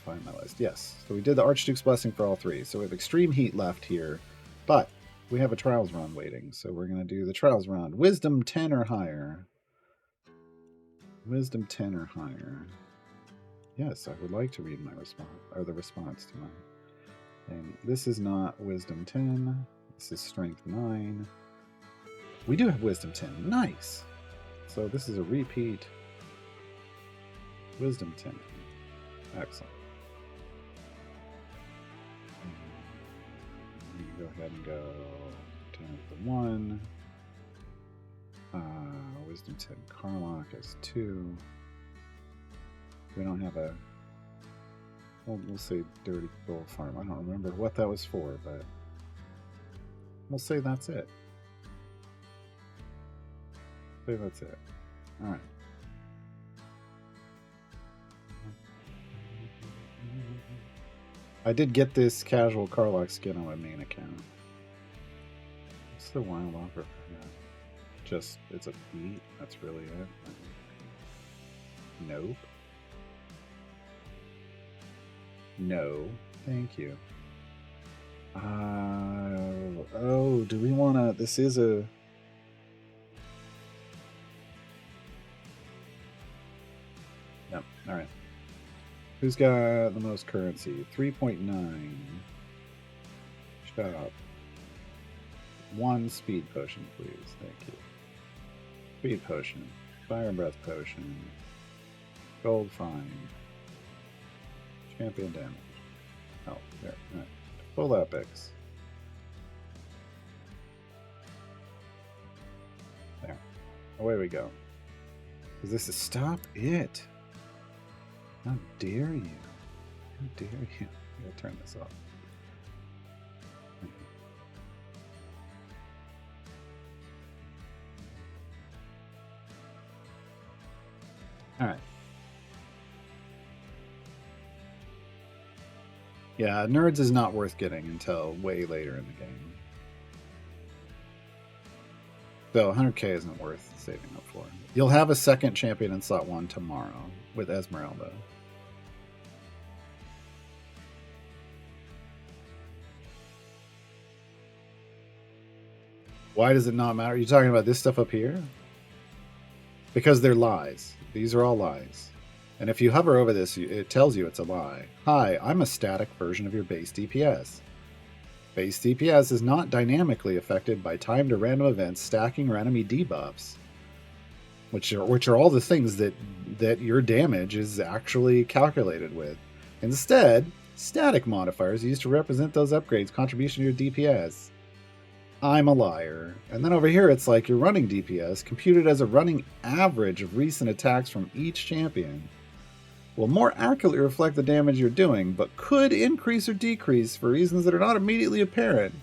find my list. Yes. So we did the Archduke's Blessing for all three. So we have Extreme Heat left here. But we have a Trials run waiting. So we're going to do the Trials run. Wisdom 10 or higher. Wisdom 10 or higher. Yes, I would like to read my response, or the response to mine. And this is not Wisdom 10. This is Strength 9. We do have Wisdom 10. Nice. So this is a repeat. Wisdom 10. Excellent. Go ahead and go 10 for 1. Wisdom 10 Carlock is 2. We don't have a... Well, we'll say Dirty Bull Farm. I don't remember what that was for, but we'll say that's it. Say that's it. All right. I did get this casual Carlock skin on my main account. What's the wild offer for that? Just, it's a feat? That's really it? Nope. No, thank you. Oh, do we want to... This is a... No, alright. Who's got the most currency? 3.9. Shop. 1 speed potion, please. Thank you. Speed potion. Fire and breath potion. Gold fine. Champion damage. Oh, there. Alright. Full epics. There. Away we go. Because this is... Stop it! How dare you? How dare you? I'm going to turn this off. Alright. Yeah, Nerds is not worth getting until way later in the game. So 100k isn't worth saving up for. You'll have a second champion in slot 1 tomorrow with Esmeralda. Why does it not matter? Are you talking about this stuff up here? Because they're lies. These are all lies. And if you hover over this, it tells you it's a lie. Hi, I'm a static version of your base DPS. Base DPS is not dynamically affected by timed or random events, stacking, or enemy debuffs, which are all the things that your damage is actually calculated with. Instead, static modifiers used to represent those upgrades' contribution to your DPS. I'm a liar. And then over here, it's like your running DPS, computed as a running average of recent attacks from each champion, will more accurately reflect the damage you're doing, but could increase or decrease for reasons that are not immediately apparent,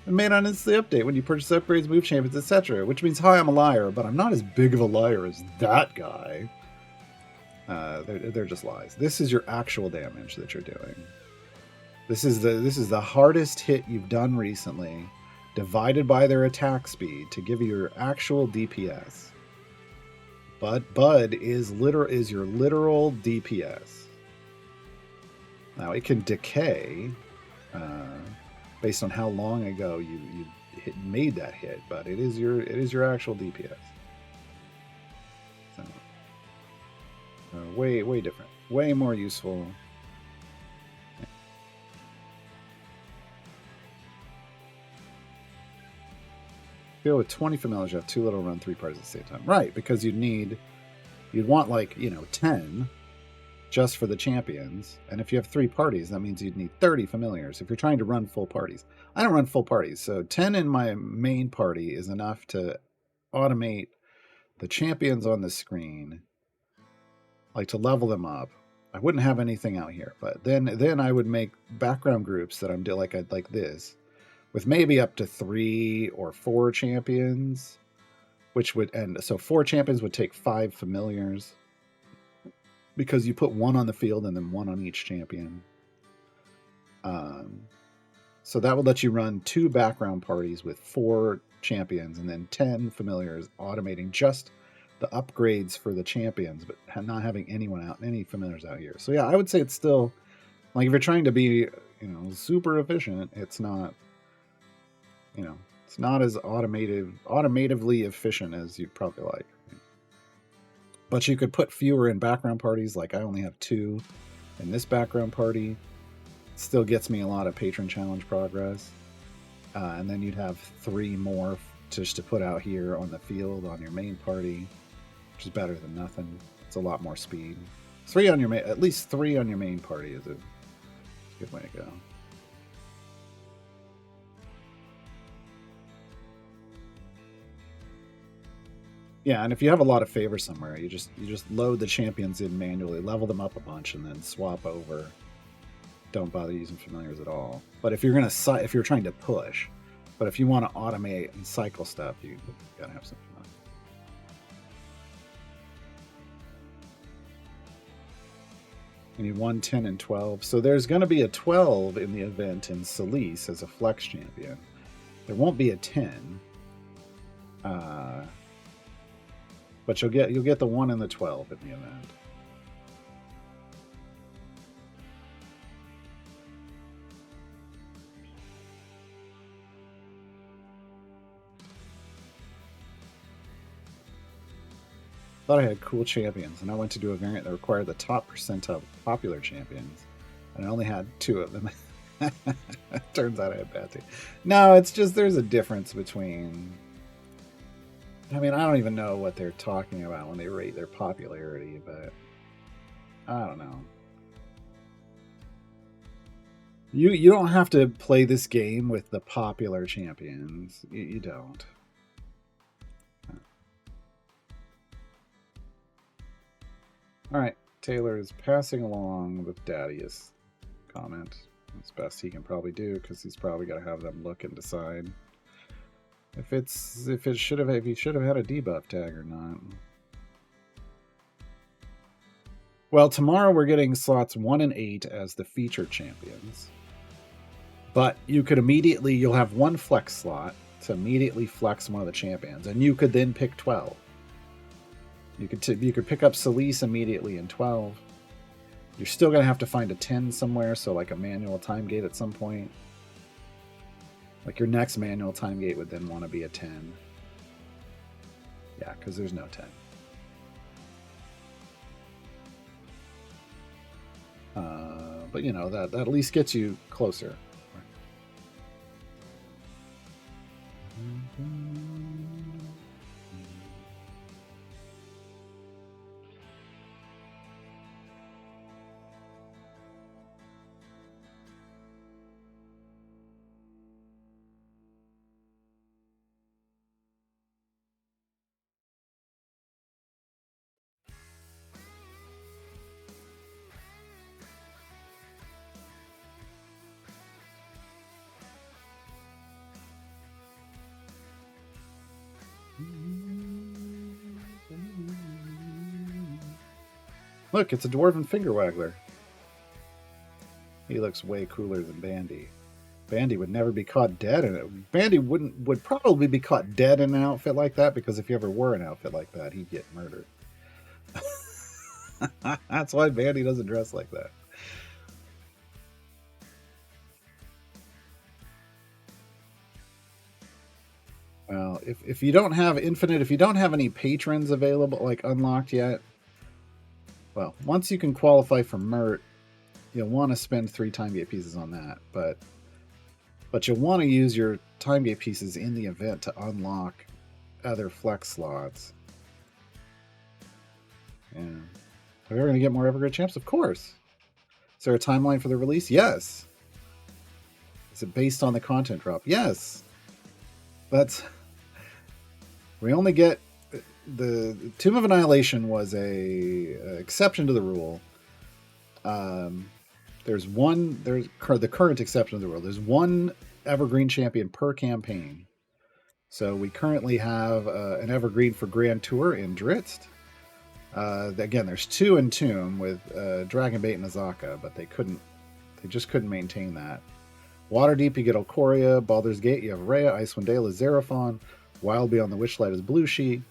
and may not instantly update when you purchase upgrades, move champions, etc. Which means, hi, I'm a liar, but I'm not as big of a liar as that guy. They're just lies. This is your actual damage that you're doing. This is the hardest hit you've done recently, divided by their attack speed to give you your actual DPS. But Bud is your literal DPS. Now it can decay based on how long ago you made that hit, but it is your actual DPS. So way different, way more useful. Go with 20 familiars, you have 2 little run 3 parties at the same time. Right, because you'd want 10 just for the champions. And if you have 3 parties, that means you'd need 30 familiars if you're trying to run full parties. I don't run full parties, so 10 in my main party is enough to automate the champions on the screen, to level them up. I wouldn't have anything out here, but then I would make background groups that I'm doing like this, with maybe up to 3 or 4 champions, so 4 champions would take 5 familiars, because you put 1 on the field and then 1 on each champion. So that would let you run 2 background parties with 4 champions and then 10 familiars, automating just the upgrades for the champions, but not having any familiars out here. So yeah, I would say it's still like if you're trying to be, super efficient, it's not, it's not as automatively efficient as you'd probably like. But you could put fewer in background parties. Like I only have 2 in this background party. Still gets me a lot of patron challenge progress. And then you'd have 3 more just to put out here on the field on your main party, which is better than nothing. It's a lot more speed. 3 on your at least 3 on your main party is a good way to go. Yeah, and if you have a lot of favor somewhere, you just load the champions in manually, level them up a bunch, and then swap over. Don't bother using familiars at all. But if you're trying to push, but if you want to automate and cycle stuff, you gotta have some fun. You need 1, 10, and 12. So there's going to be a 12 in the event in Solis as a flex champion. There won't be a 10. But you'll get the 1 and the 12 in the event. Thought I had cool champions, and I went to do a variant that required the top percentile popular champions, and I only had 2 of them. Turns out I had bad taste. No, it's just there's a difference between. I mean, I don't even know what they're talking about when they rate their popularity, but I don't know. You don't have to play this game with the popular champions. You don't. All right, Taylor is passing along with Daddy's comment. That's best he can probably do because he's probably got to have them look and decide if he should have had a debuff tag or not. Well, tomorrow we're getting slots 1 and 8 as the feature champions, but you'll have 1 flex slot to immediately flex one of the champions, and you could then pick 12. You could pick up Solis immediately in 12. You're still going to have to find a 10 somewhere, so like a manual time gate at some point. Like your next manual time gate would then want to be a 10. Yeah, because there's no 10. But that at least gets you closer. Look, it's a dwarven finger waggler. He looks way cooler than Bandy. Bandy would never be caught dead in it. Bandy would probably be caught dead in an outfit like that, because if he ever wore an outfit like that, he'd get murdered. That's why Bandy doesn't dress like that. Well, if you don't have infinite, if you don't have any patrons available, like unlocked yet, well, once you can qualify for Mert, you'll want to spend 3 time gate pieces on that, but you'll want to use your time gate pieces in the event to unlock other flex slots. Yeah. Are we ever going to get more Evergreen champs? Of course. Is there a timeline for the release? Yes. Is it based on the content drop? Yes. We only get the Tomb of Annihilation was a exception to the rule. There's the current exception to the rule. There's 1 Evergreen champion per campaign. So we currently have an Evergreen for Grand Tour in Dritz. Again, there's 2 in Tomb with Dragonbait and Azaka, but they just couldn't maintain that. Waterdeep, you get Alcoria. Baldur's Gate, you have Rhea. Icewind Dale is Xeraphon. Wild Beyond the Witchlight is Blue Sheet.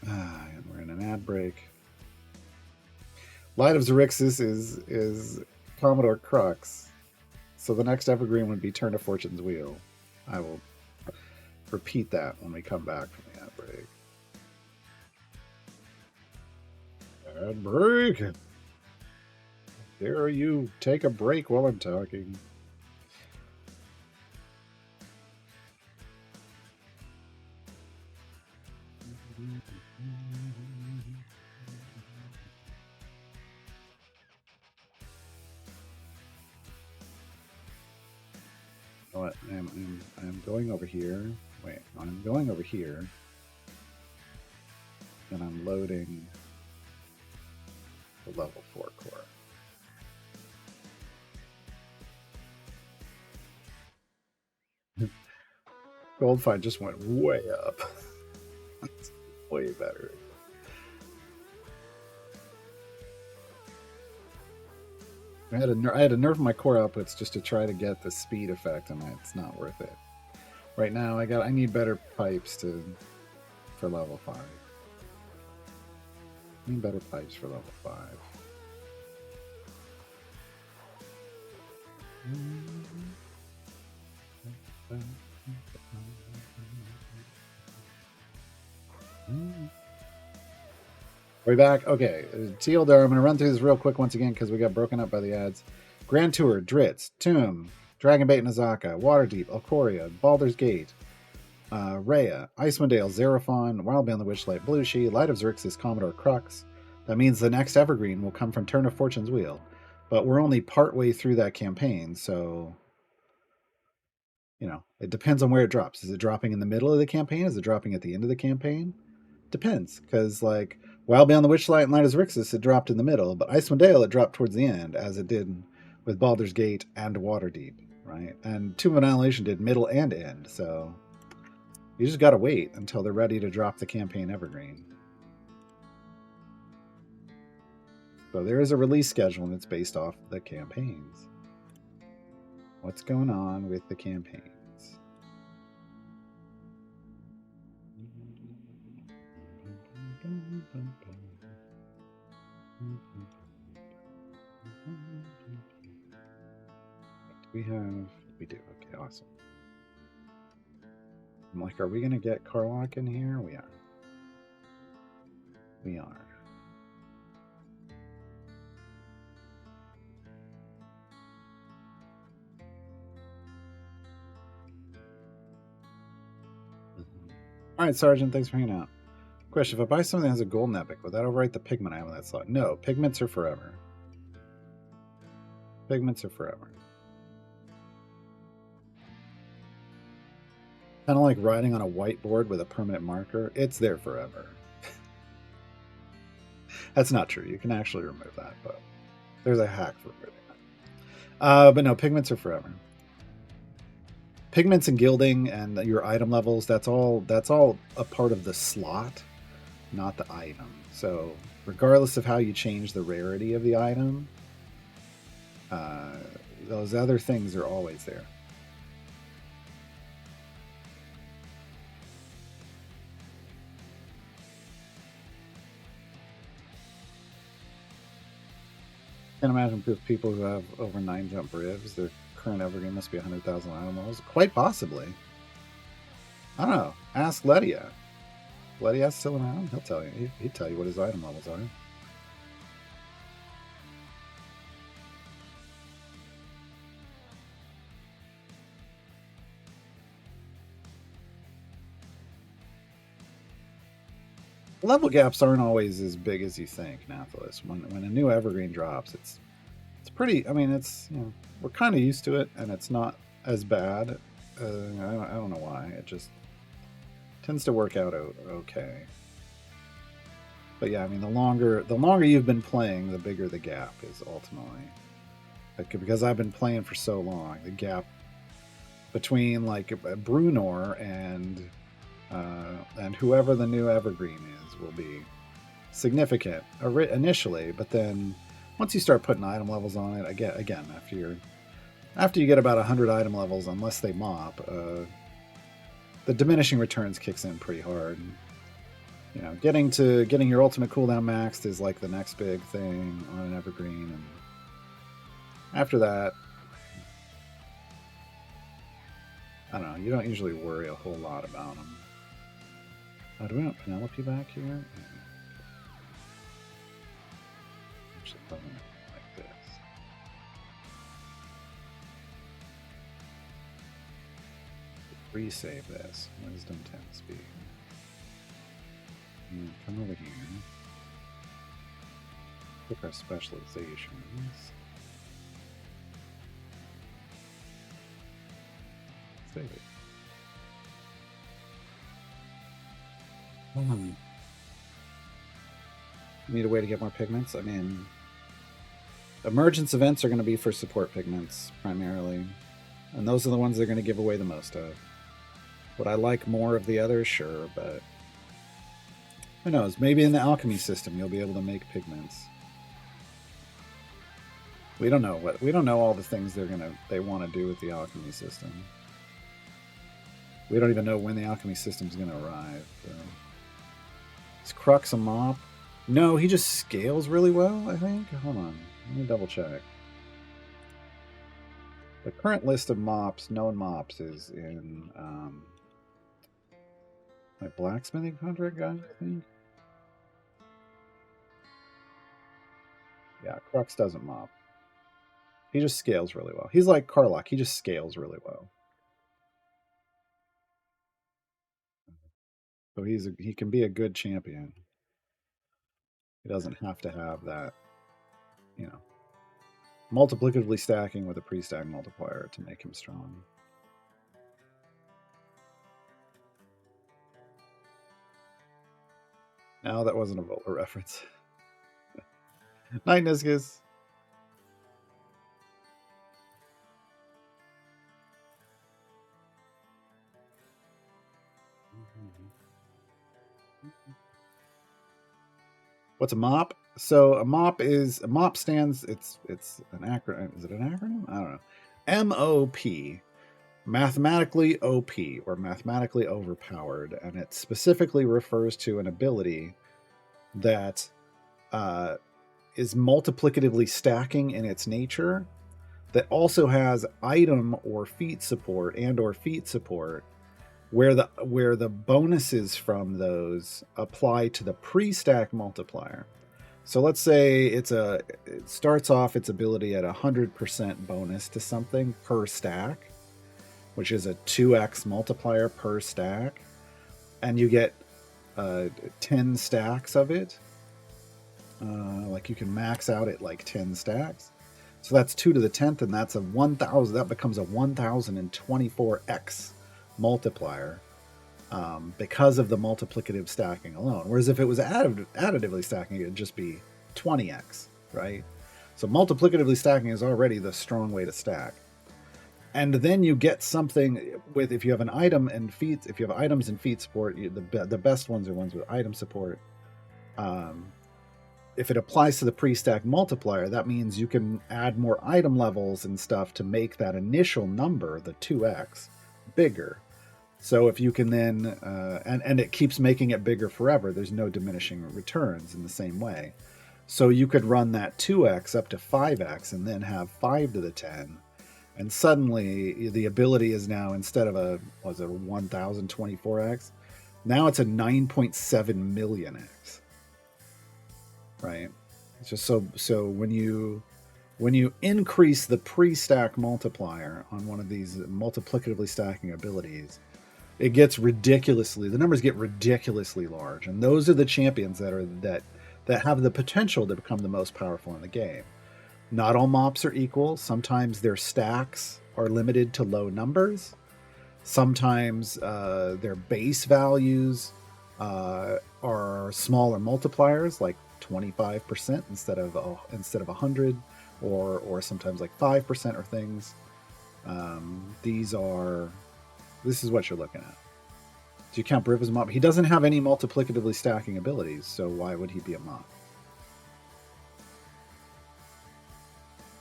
And we're in an ad break. Light of Xerxes is Commodore Crux. So the next evergreen would be Turn of Fortune's Wheel. I will repeat that when we come back from the ad break. Ad break. Dare you take a break while I'm talking? What? I'm going over here. Wait, I'm going over here. And I'm loading the level 4 core. Gold find just went way up. Way better. I had to nerf my core outputs just to try to get the speed effect, and it's not worth it. Right now, I need better pipes for level 5. I need better pipes for level 5. We're back. Okay, TLDR, I'm going to run through this real quick once again because we got broken up by the ads. Grand Tour, Dritz, Tomb, Dragonbait Nazaka, Waterdeep, Alcoria, Baldur's Gate, Rhea, Icewind Dale, Xerophon, Wildbound the Witchlight, Blueshie, Light of Xerxes, Commodore Crux. That means the next evergreen will come from Turn of Fortune's Wheel. But we're only partway through that campaign, so it depends on where it drops. Is it dropping in the middle of the campaign? Is it dropping at the end of the campaign? Depends, because like Wildbound the Witchlight and Light of Xerxes, it dropped in the middle, but Icewind Dale, it dropped towards the end, as it did with Baldur's Gate and Waterdeep, right? And Tomb of Annihilation did middle and end, so you just gotta wait until they're ready to drop the campaign evergreen. So there is a release schedule, and it's based off the campaigns. What's going on with the campaigns? We do. Okay, awesome. I'm like, are we going to get Karlach in here? We are. We are. All right, Sergeant, thanks for hanging out. Question: if I buy something that has a golden epic, would that overwrite the pigment I have in that slot? No, pigments are forever. Pigments are forever. Kind of like writing on a whiteboard with a permanent marker. It's there forever. That's not true. You can actually remove that, but there's a hack for removing that. But no, pigments are forever. Pigments and gilding and your item levels, that's all a part of the slot, not the item. So regardless of how you change the rarity of the item, those other things are always there. I can imagine people who have over 9 jump ribs, their current evergreen must be 100,000 item levels. Quite possibly. I don't know. Ask Ledia. Ledia's still around. He'll tell you. He'd tell you what his item levels are. Level gaps aren't always as big as you think, Nathalis. When a new evergreen drops, it's pretty. I mean, it's we're kind of used to it, and it's not as bad. I don't know why. It just tends to work out okay. But yeah, I mean, the longer you've been playing, the bigger the gap is ultimately. Because I've been playing for so long, the gap between like Brunor and whoever the new evergreen is will be significant initially, but then once you start putting item levels on it, again after you get about 100 item levels, unless they mop, the diminishing returns kicks in pretty hard. You know, getting your ultimate cooldown maxed is like the next big thing on an evergreen, and after that, I don't know. You don't usually worry a whole lot about them. Do we want Penelope back here? Actually, probably not like this. Resave this. Wisdom 10 speed. And come over here. Pick our specializations. Save it. Need a way to get more pigments? I mean, emergence events are going to be for support pigments primarily, and those are the ones they're going to give away the most of. Would I like more of the others? Sure, but who knows? Maybe in the alchemy system you'll be able to make pigments. We don't know all the things they want to do with the alchemy system. We don't even know when the alchemy system's going to arrive. So. Is Crux a mop? No, he just scales really well, I think. Hold on. Let me double check. The current list of mops, known mops, is in my blacksmithing contract guy, I think. Yeah, Crux doesn't mop. He just scales really well. He's like Karlach. He just scales really well. So he can be a good champion. He doesn't have to have that, you know, multiplicatively stacking with a pre-stack multiplier to make him strong. No, that wasn't a Volta reference. Night, Niscus. What's a MOP? So a MOP stands. It's an acronym. Is it an acronym? I don't know. MOP, mathematically OP, or mathematically overpowered, and it specifically refers to an ability that is multiplicatively stacking in its nature, that also has item or feat support where the bonuses from those apply to the pre-stack multiplier. So let's say it starts off its ability at 100% bonus to something per stack, which is a 2x multiplier per stack, and you get 10 stacks of it. Like you can max out at like 10 stacks. So that's 2 to the 10th, and that's a 1,000. That becomes a 1,024x multiplier because of the multiplicative stacking alone. Whereas if it was additively stacking, it'd just be 20x, right? So multiplicatively stacking is already the strong way to stack. And then you get something with, if you have an item and feat, if you have items and feat support, the best ones are ones with item support. If it applies to the pre-stack multiplier, that means you can add more item levels and stuff to make that initial number, the 2x, bigger. So if you can then, and it keeps making it bigger forever, there's no diminishing returns in the same way. So you could run that 2x up to 5x and then have 5 to the 10. And suddenly the ability is now, instead of a 1024x, now it's a 9.7 million x. Right? It's just so when you increase the pre-stack multiplier on one of these multiplicatively stacking abilities, it gets the numbers get ridiculously large, and those are the champions that have the potential to become the most powerful in the game. Not all mops are equal. Sometimes their stacks are limited to low numbers. Sometimes their base values are smaller multipliers, like 25% instead of 100, or sometimes like 5% or things. This is what you're looking at. Do you count Briv as a mop? He doesn't have any multiplicatively stacking abilities, so why would he be a mop?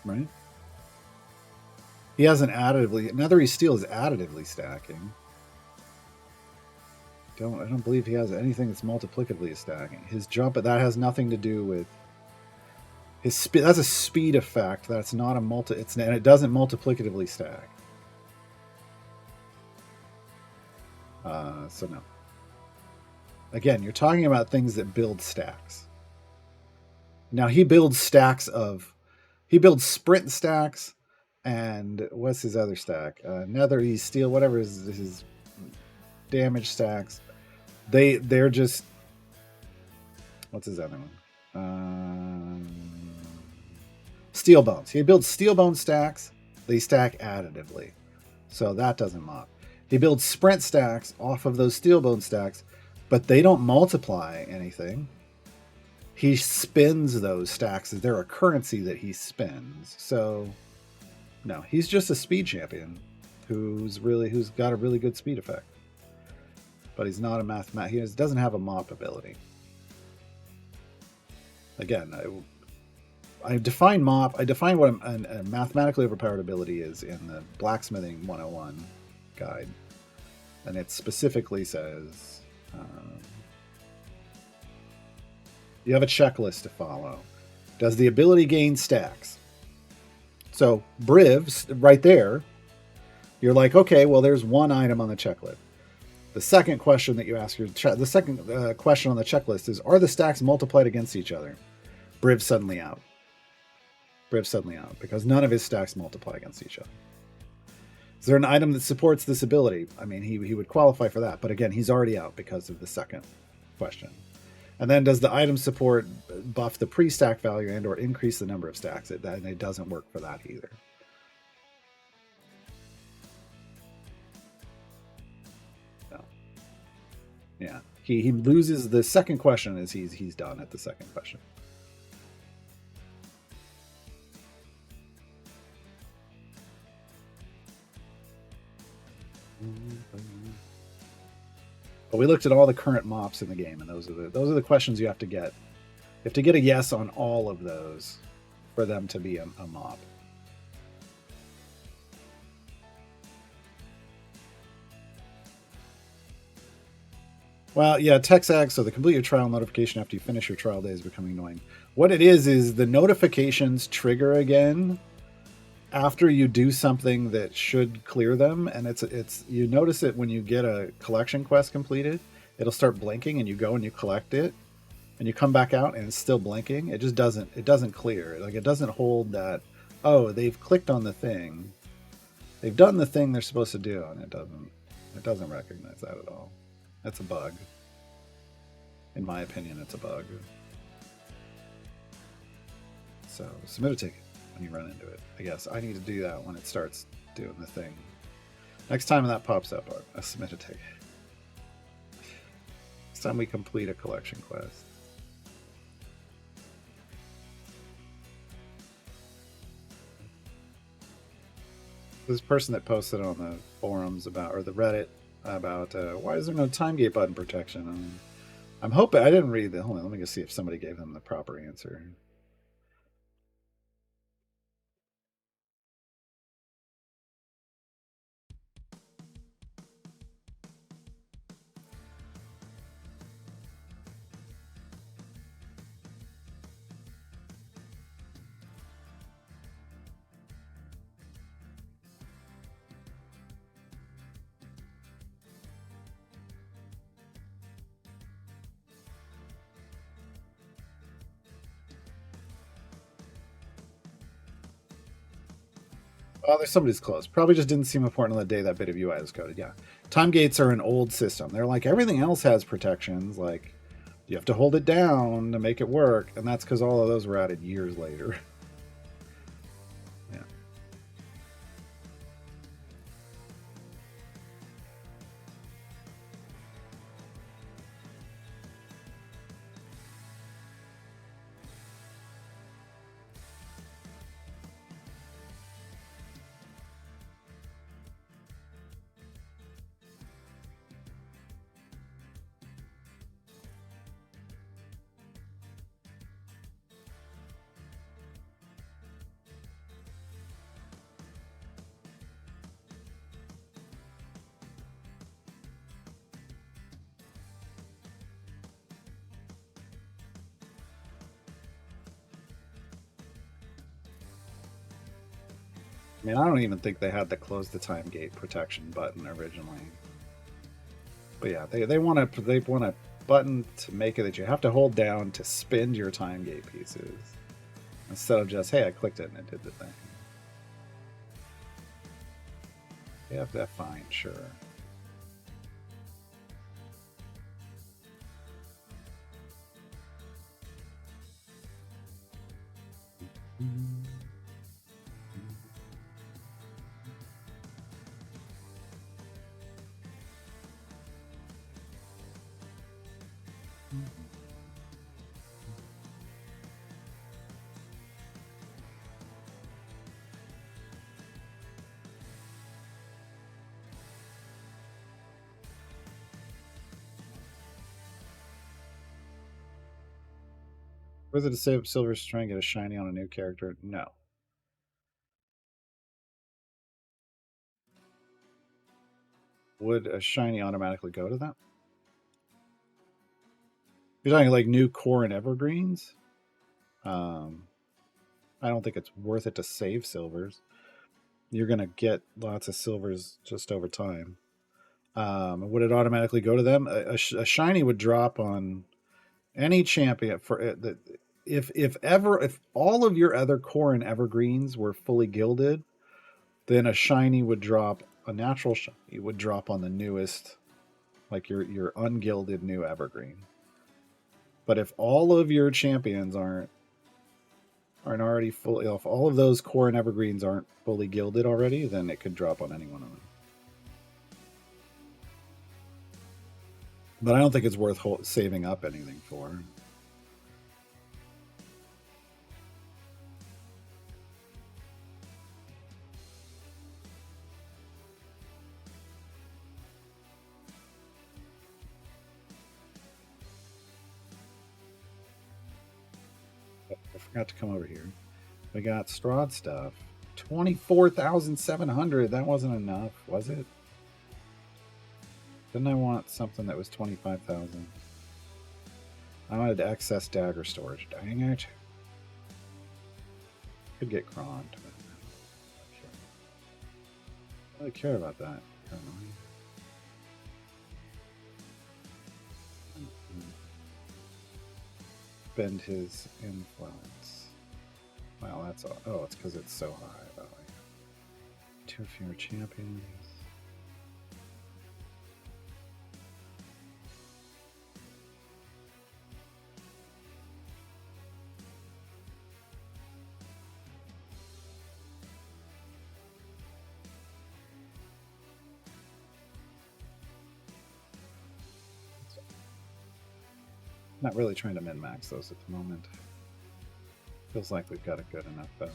Right? He hasn't additively. Nether Steel is additively stacking. I don't believe he has anything that's multiplicatively stacking. His jump, that has nothing to do with his speed. That's a speed effect. That's not a multi. And it doesn't multiplicatively stack. So no. Again, you're talking about things that build stacks. Now he builds sprint stacks, and what's his other stack? Nether, East, Steel, whatever his damage stacks. They're just, what's his other one? Steel bones. He builds steel bone stacks. They stack additively, so that doesn't mop. He builds sprint stacks off of those steel bone stacks, but they don't multiply anything. He spins those stacks. They're a currency that he spins. So no, he's just a speed champion who's got a really good speed effect. But he's not a he doesn't have a mop ability. Again, I define mop. I define what a mathematically overpowered ability is in the Blacksmithing 101 guide. And it specifically says you have a checklist to follow. Does the ability gain stacks? So Brivs, right there, you're like, okay, well, there's one item on the checklist. The second question that you ask the second question on the checklist is, are the stacks multiplied against each other? Briv's suddenly out. Briv's suddenly out because none of his stacks multiply against each other. Is there an item that supports this ability? I mean, he would qualify for that, but again, he's already out because of the second question. And then, does the item support buff the pre-stack value and or increase the number of stacks? It doesn't work for that either. No. Yeah, he loses the second question as he's done at the second question. But we looked at all the current mops in the game, and those are the questions you have to get. You have to get a yes on all of those for them to be a mop. Well, yeah, TechSag, so the complete your trial notification after you finish your trial day is becoming annoying. What it is the notifications trigger again after you do something that should clear them, and it's you notice it when you get a collection quest completed. It'll start blinking, and you go and you collect it, and you come back out, and it's still blinking. It just doesn't clear. Like, it doesn't hold that. Oh, they've clicked on the thing, they've done the thing they're supposed to do, and it doesn't recognize that at all. That's a bug. In my opinion, it's a bug. So submit a ticket when you run into it. I guess I need to do that when it starts doing the thing. Next time that pops up, I'll submit a ticket. Next time we complete a collection quest. This person that posted on the forums about, or the Reddit about, why is there no time gate button protection? I'm hoping, I didn't read the, hold on, let me just see if somebody gave them the proper answer. Oh, there's somebody's close. Probably just didn't seem important on the day that bit of UI was coded. Yeah. Time gates are an old system. They're like everything else has protections. Like, you have to hold it down to make it work. And that's because all of those were added years later. Yeah. I mean, I don't even think they had the close the time gate protection button originally. But yeah, they want a button to make it that you have to hold down to spin your time gate pieces instead of just, hey, I clicked it and it did the thing. Yeah, that's fine, sure. Was it to save silver to try and get a shiny on a new character? No. Would a shiny automatically go to that? You're talking like new core and evergreens? Um, I don't think it's worth it to save silvers. You're going to get lots of silvers just over time. Would it automatically go to them? A shiny would drop on any champion for it. If all of your other core and evergreens were fully gilded, then a shiny would drop. A natural shiny would drop on the newest, like your ungilded new evergreen. But if all of your champions aren't already fully, if all of those core and evergreens aren't fully gilded already, then it could drop on any one of them. But I don't think it's worth saving up anything for. I forgot to come over here. We got Strahd stuff. 24,700. That wasn't enough, was it? Didn't I want something that was 25,000? I wanted excess dagger storage. Dang it. Could get croned. But I don't really care about that currently. Bend his influence. Wow, that's all. Oh, it's because it's so high. Oh, yeah. Two fewer champions. Not really trying to min max those at the moment. Feels like we've got a good enough value.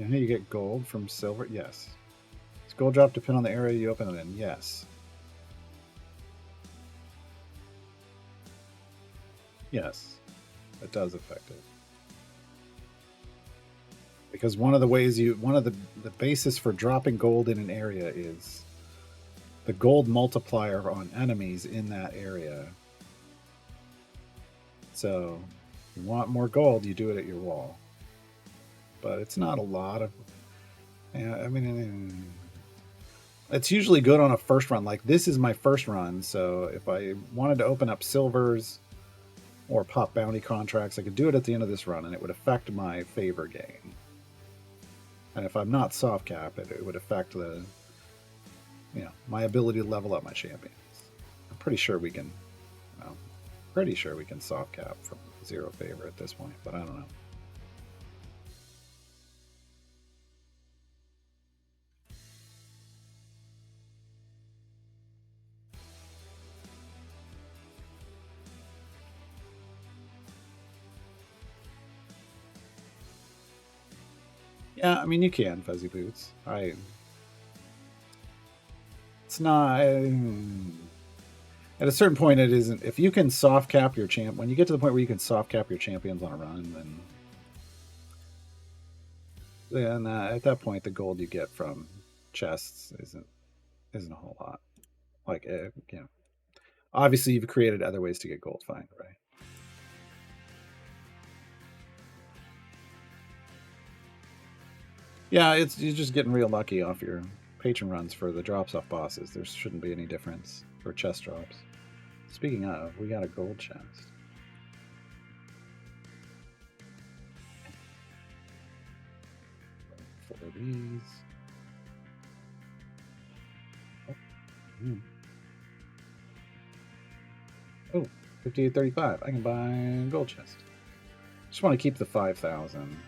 You know, you get gold from silver? Yes. Does gold drop depend on the area you open it in? Yes. Yes. It does affect it. Because one of the basis for dropping gold in an area is the gold multiplier on enemies in that area. So, if you want more gold, you do it at your wall. But it's not a lot of. Yeah, I mean, it's usually good on a first run. Like this is my first run, so if I wanted to open up silvers or pop bounty contracts, I could do it at the end of this run, and it would affect my favor gain. And if I'm not soft cap, it would affect my ability to level up my champions. I'm pretty sure we can. Well, pretty sure we can soft cap from 0 favor at this point, but I don't know. Yeah, I mean you can fuzzy boots. It's not. At a certain point, it isn't. If you can soft cap your champ, when you get to the point where you can soft cap your champions on a run, then at that point, the gold you get from chests isn't a whole lot. Like obviously you've created other ways to get gold. Fine, right? Yeah, you're just getting real lucky off your patron runs for the drops off bosses. There shouldn't be any difference for chest drops. Speaking of, we got a gold chest. Four of these. Oh, 58.35. I can buy a gold chest. Just want to keep the 5,000.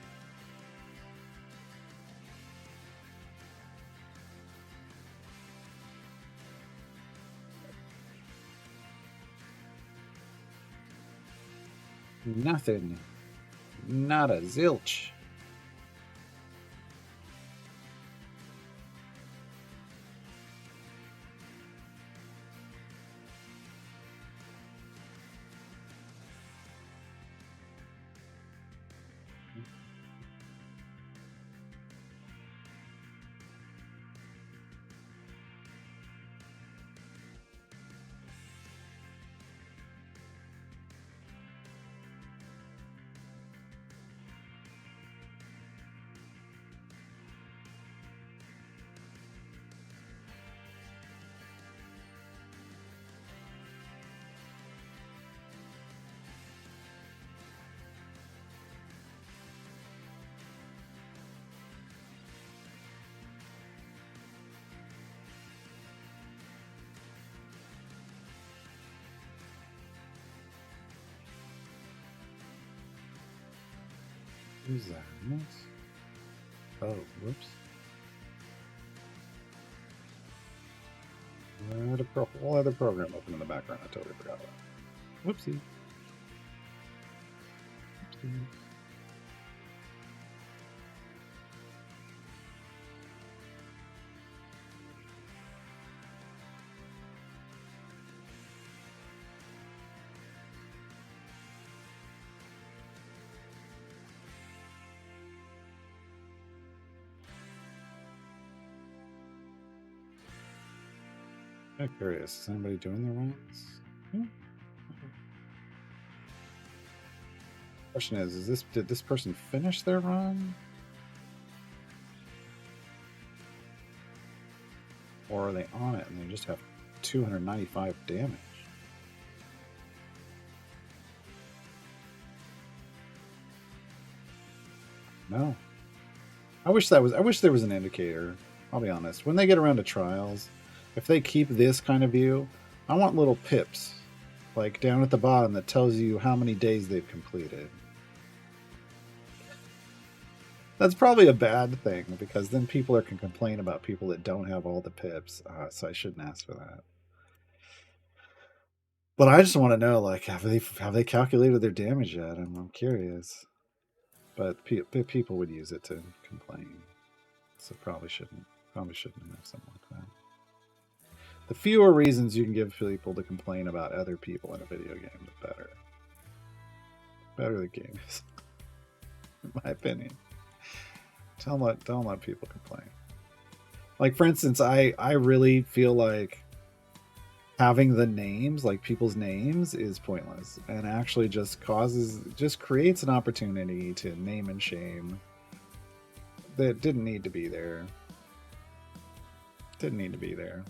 Nothing. Not a zilch. Who's that? Oh, whoops. I had a whole other program open in the background. I totally forgot about it. Whoopsie. Whoopsie. I'm curious. Is anybody doing their runs? Question is did this person finish their run? Or are they on it and they just have 295 damage? No. I wish there was an indicator. I'll be honest. When they get around to trials, if they keep this kind of view, I want little pips, like down at the bottom, that tells you how many days they've completed. That's probably a bad thing, because then people can complain about people that don't have all the pips, so I shouldn't ask for that. But I just want to know, like, have they calculated their damage yet? I'm curious. But people would use it to complain, so probably shouldn't have something like that. The fewer reasons you can give people to complain about other people in a video game, the better. The better the game is, in my opinion. Don't let people complain. Like, for instance, I really feel like having the names, like people's names, is pointless and actually just creates an opportunity to name and shame that didn't need to be there. Didn't need to be there.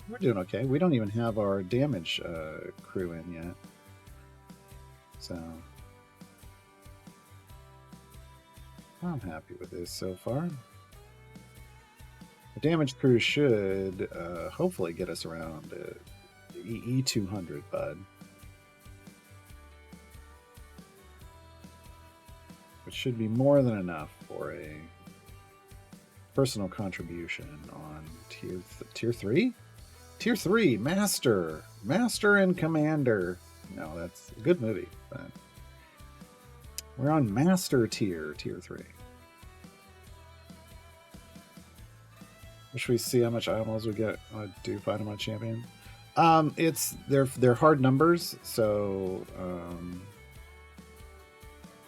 We're doing okay. We don't even have our damage crew in yet. So I'm happy with this so far. The damage crew should hopefully get us around E200, bud. Which should be more than enough for a personal contribution on tier 3? Tier 3, Master and Commander. No, that's a good movie, but we're on Master tier 3. Should we see how much animals we get do fight him on champion? They're hard numbers, so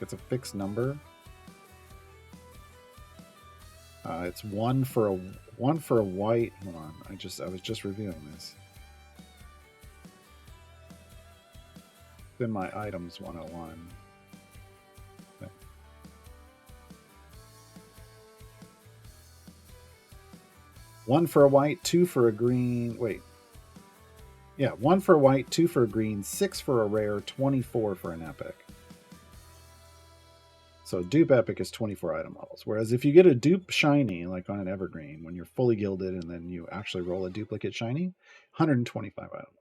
it's a fixed number. It's one for a white. Hold on, I was just reviewing this. In my items 101. Okay. One for a white, two for a green. Wait. Yeah, one for a white, two for a green, 6 for a rare, 24 for an epic. So dupe epic is 24 item levels. Whereas if you get a dupe shiny, like on an evergreen, when you're fully gilded and then you actually roll a duplicate shiny, 125 item levels.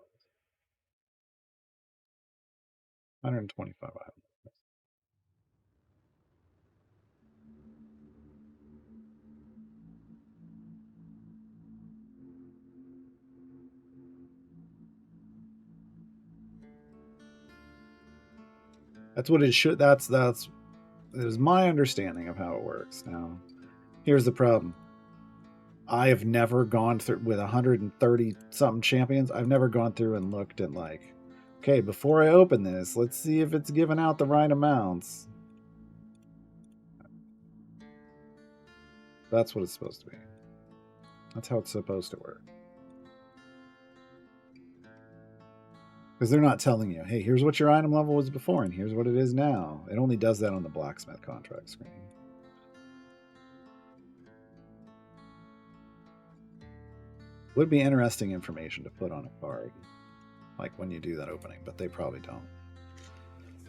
125 item. That's what it should. That is my understanding of how it works. Now, here's the problem. I have never gone through with 130 something champions. I've never gone through and looked at like, okay, before I open this, let's see if it's giving out the right amounts. That's what it's supposed to be. That's how it's supposed to work. Because they're not telling you, hey, here's what your item level was before, and here's what it is now. It only does that on the blacksmith contract screen. Would be interesting information to put on a card, like when you do that opening, but they probably don't.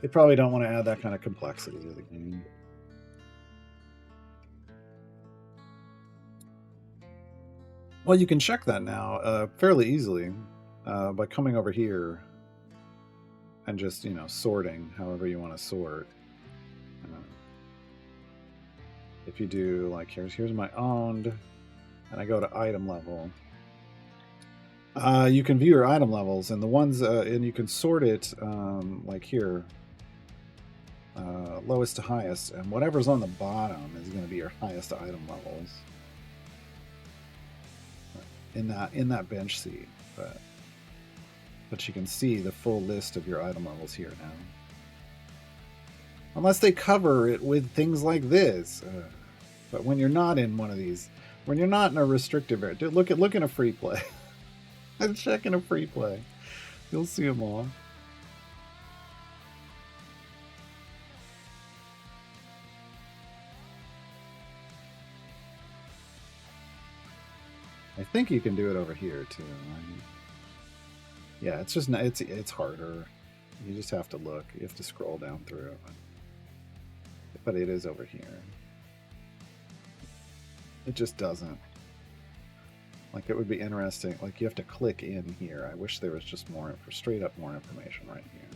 They probably don't want to add that kind of complexity to the game. Well, you can check that now fairly easily by coming over here and just, sorting however you want to sort. If you do, like, here's my owned, and I go to item level, you can view your item levels, and the ones, and you can sort it like here, lowest to highest, and whatever's on the bottom is going to be your highest item levels in that bench seat. But you can see the full list of your item levels here now. Unless they cover it with things like this. But when you're not in one of these, when you're not in a restrictive area, dude, look in a free play. I'm checking a free play. You'll see them all. I think you can do it over here too. Yeah, it's just it's harder. You just have to look. You have to scroll down through. But it is over here. It just doesn't. Like, it would be interesting. Like, you have to click in here. I wish there was just more more information right here.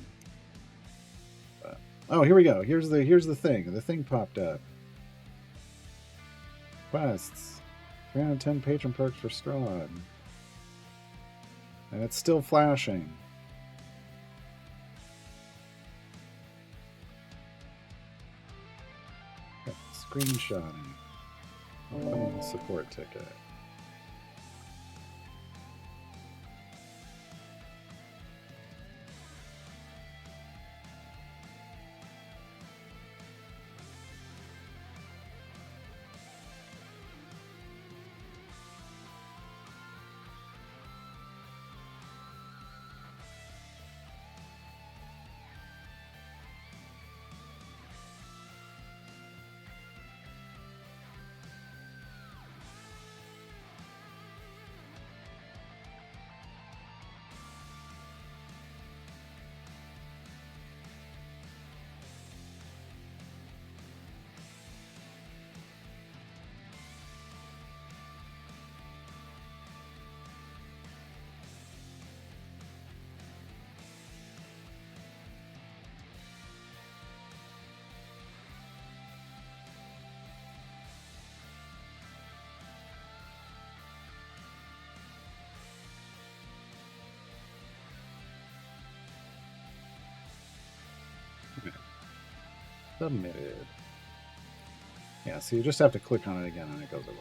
But, oh, here we go. Here's the thing. The thing popped up. Quests. 310 patron perks for Strahd. And it's still flashing. Screenshotting. Opening support ticket. Submitted. Yeah, so you just have to click on it again and it goes away.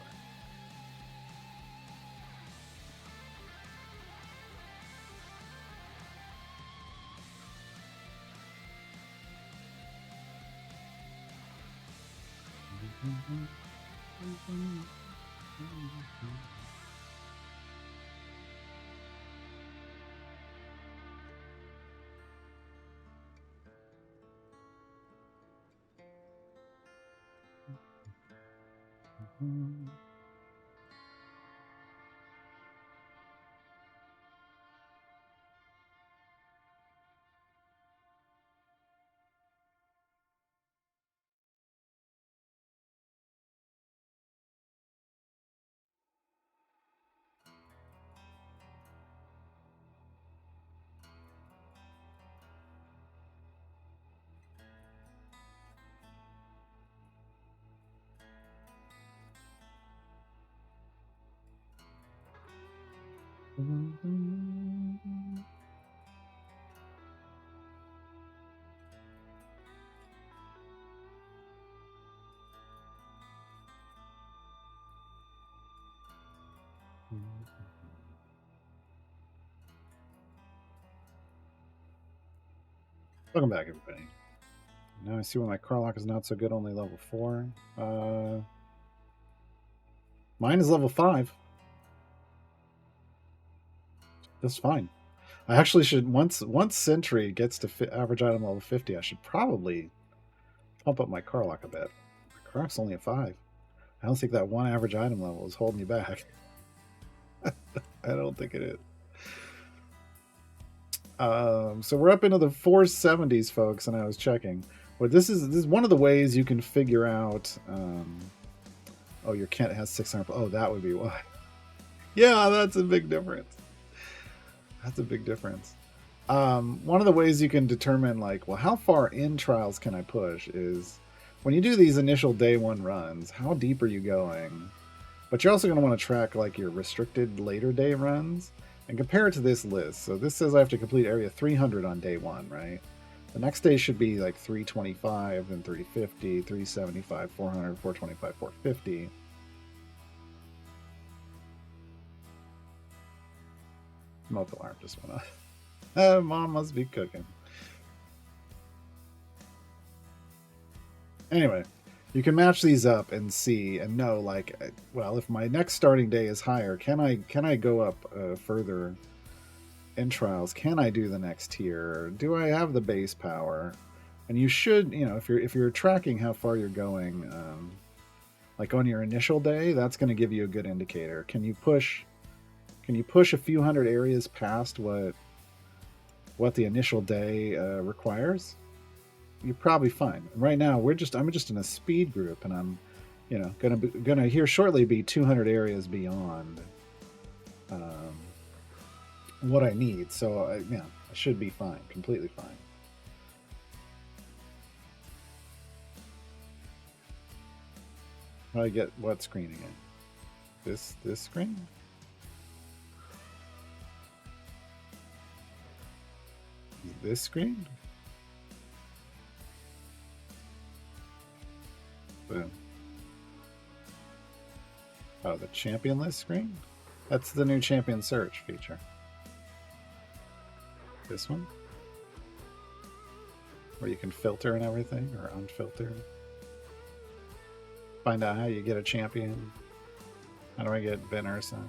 Welcome back, everybody. Now I see why my Carlock is not so good, only level 4. Mine is level 5. That's fine. I actually should, once Sentry gets to average item level 50, I should probably pump up my Carlock a bit. My Carlock's only a 5. I don't think that one average item level is holding you back. I don't think it is. So we're up into the 470s, folks, and I was checking. But this is one of the ways you can figure out. Oh, your Kent has 600. Oh, that would be why. Yeah, that's a big difference. That's a big difference. One of the ways you can determine, like, well, how far in trials can I push is when you do these initial day 1 runs, how deep are you going? But you're also going to want to track, like, your restricted later day runs and compare it to this list. So this says I have to complete area 300 on day 1, right? The next day should be like 325, then 350, 375, 400, 425, 450. Smoke alarm just went off. Mom must be cooking. Anyway, you can match these up and see and know, like, well, if my next starting day is higher, can I go up further in trials? Can I do the next tier? Do I have the base power? And you should, if you're tracking how far you're going, like on your initial day, that's going to give you a good indicator. Can you push a few hundred areas past what the initial day requires? You're probably fine. Right now, I'm just in a speed group, and I'm, gonna here shortly be 200 areas beyond what I need. So I should be fine, completely fine. How do I get what screen again? This screen? This screen? Boom. Oh, the champion list screen? That's the new champion search feature. This one? Where you can filter and everything, or unfilter. Find out how you get a champion. How do I get Ben Ursa?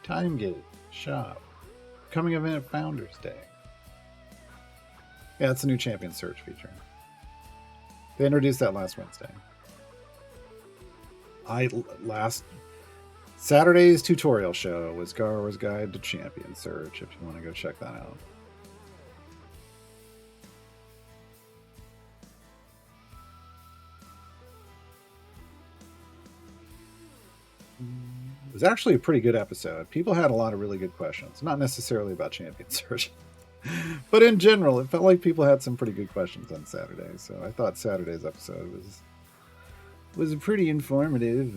Time Gate. Shop. Coming event Founders Day. Yeah, it's a new champion search feature. They introduced that last Wednesday. Last Saturday's tutorial show was Garwar's Guide to Champion Search, if you want to go check that out. It was actually a pretty good episode. People had a lot of really good questions. Not necessarily about Champion Search, but in general, it felt like people had some pretty good questions on Saturday. So I thought Saturday's episode was pretty informative.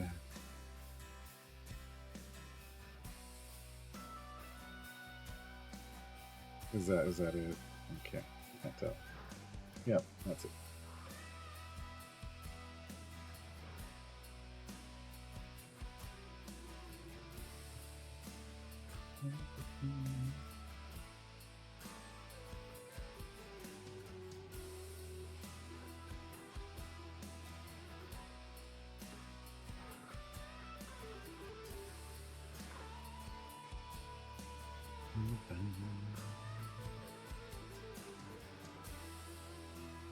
Is that it? Okay, can't tell. Yep, that's it.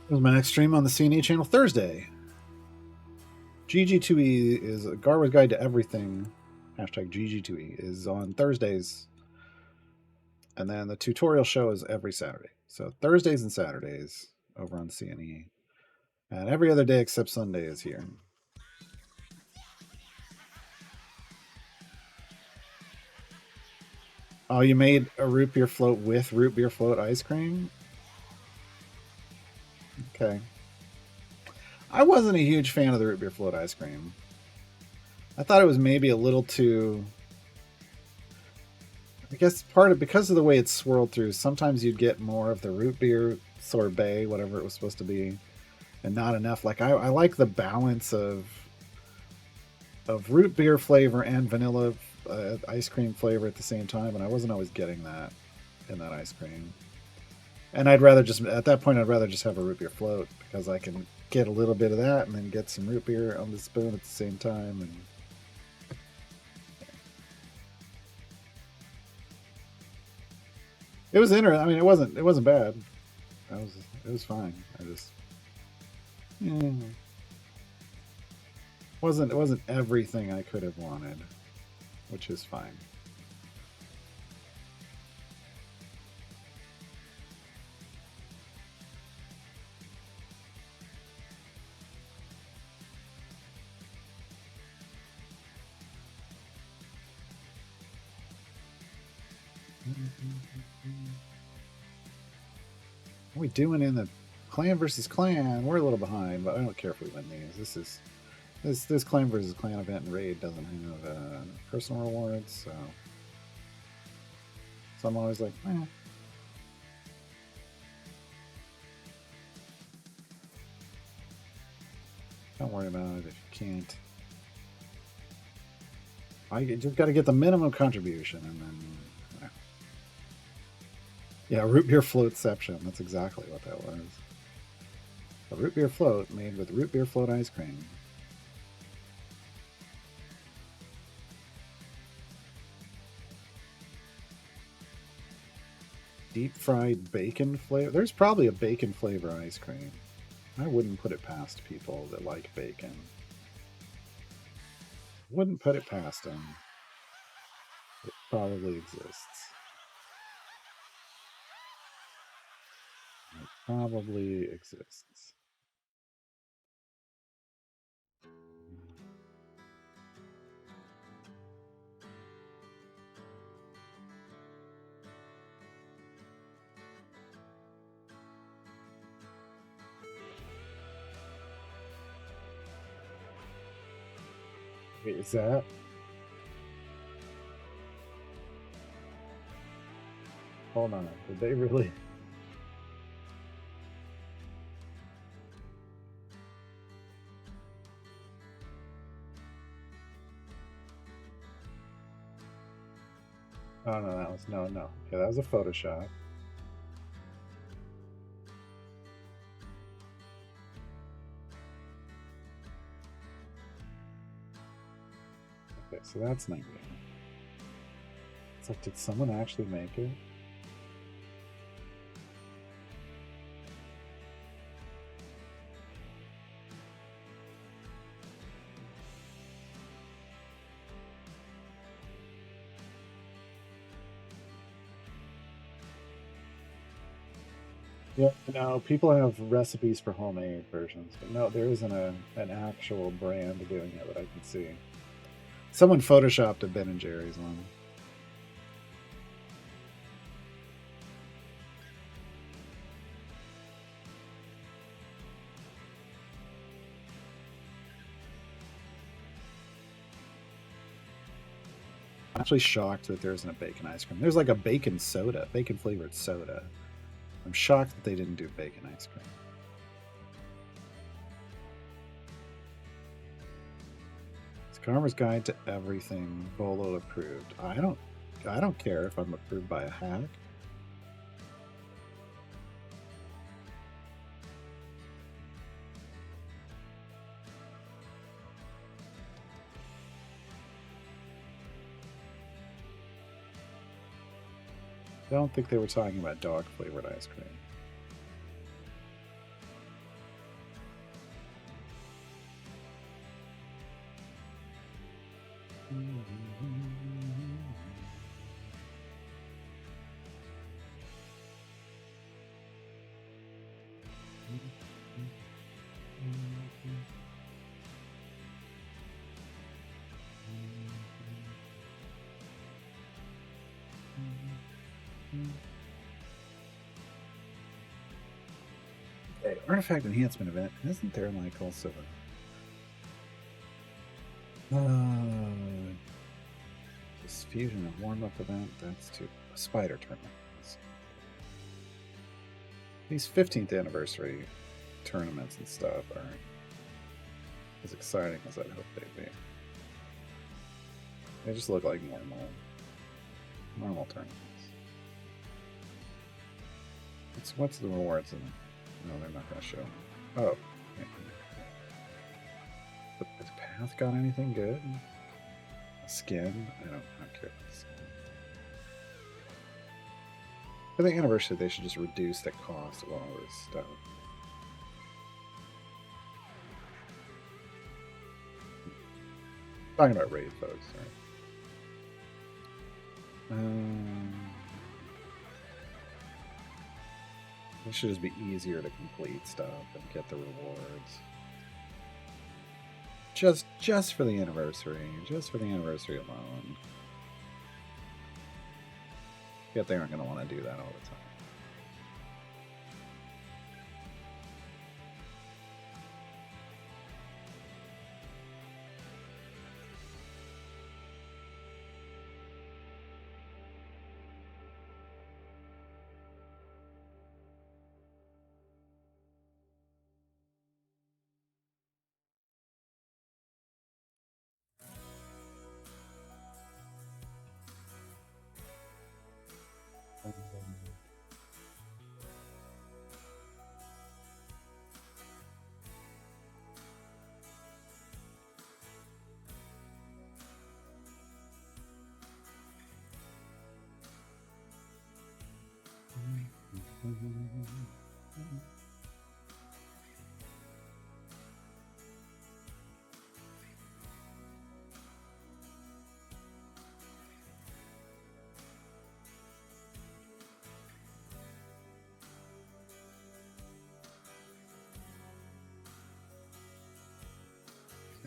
This is my next stream on the CNE channel Thursday. GG2E is a Garwa's Guide to Everything. Hashtag GG2E is on Thursdays. And then the tutorial show is every Saturday. So Thursdays and Saturdays over on CNE. And every other day except Sunday is here. Oh, you made a root beer float with root beer float ice cream? Okay. I wasn't a huge fan of the root beer float ice cream. I thought it was maybe a little too... I guess because of the way it's swirled through, sometimes you'd get more of the root beer sorbet, whatever it was supposed to be, and not enough. Like I like the balance of root beer flavor and vanilla ice cream flavor at the same time, and I wasn't always getting that in that ice cream. And at that point, I'd rather just have a root beer float because I can get a little bit of that and then get some root beer on the spoon at the same time. And it was interesting. I mean, it wasn't bad. It was fine. I just it wasn't everything I could have wanted, which is fine. What are we doing in the clan versus clan? We're a little behind, but I don't care if we win these. This clan versus clan event and raid doesn't have personal rewards, so I'm always like, eh. Don't worry about it if you can't. You just got to get the minimum contribution, and then yeah, root beer floatception. That's exactly what that was. A root beer float made with root beer float ice cream. Deep fried bacon flavor. There's probably a bacon flavor ice cream. I wouldn't put it past people that like bacon. Wouldn't put it past them. It probably exists. It probably exists. Wait, is that? Hold on. Did they really? Oh no, that was no. Okay, that was a Photoshop. Okay, so that's not good. It's like, did someone actually make it? Yeah, no, people have recipes for homemade versions, but no, there isn't an actual brand doing it that I can see. Someone photoshopped a Ben & Jerry's one. I'm actually shocked that there isn't a bacon ice cream. There's like a bacon soda, bacon flavored soda. I'm shocked that they didn't do bacon ice cream. It's Karma's Guide to Everything. Bolo approved. I don't care if I'm approved by a hack. I don't think they were talking about dog flavored ice cream. Okay, artifact enhancement event. Isn't there like also this fusion and warm-up event? That's too spider tournament. These 15th anniversary tournaments and stuff aren't as exciting as I'd hope they'd be. They just look like normal tournaments. What's the rewards in them? No, they're not going to show. Oh. Okay. The path got anything good? Skin? I don't care about skin. For the anniversary, they should just reduce the cost of all this stuff. Talking about raid, folks, right? It should just be easier to complete stuff and get the rewards. Just for the anniversary. Just for the anniversary alone. Yet they aren't going to want to do that all the time.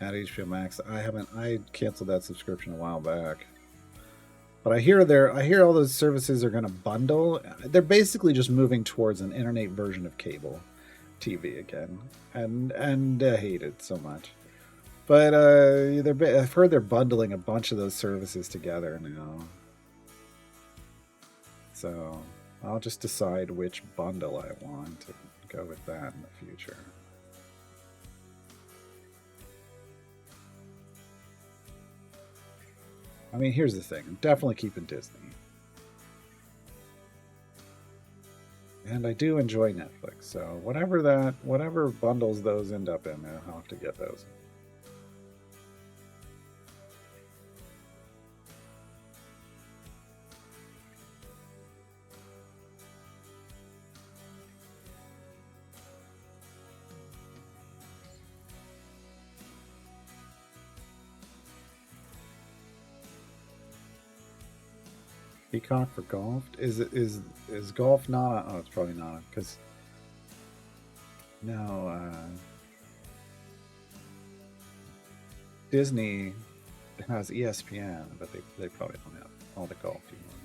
At HBO Max, I canceled that subscription a while back. But I hear all those services are going to bundle. They're basically just moving towards an internet version of cable TV again, and I hate it so much. But I've heard they're bundling a bunch of those services together now. So I'll just decide which bundle I want to go with that in the future. I mean, here's the thing. I'm definitely keeping Disney. And I do enjoy Netflix, so whatever bundles those end up in, I'll have to get those. Peacock for golf? Is golf not? Oh, it's probably not because no. Disney has ESPN, but they probably don't have all the golf you want.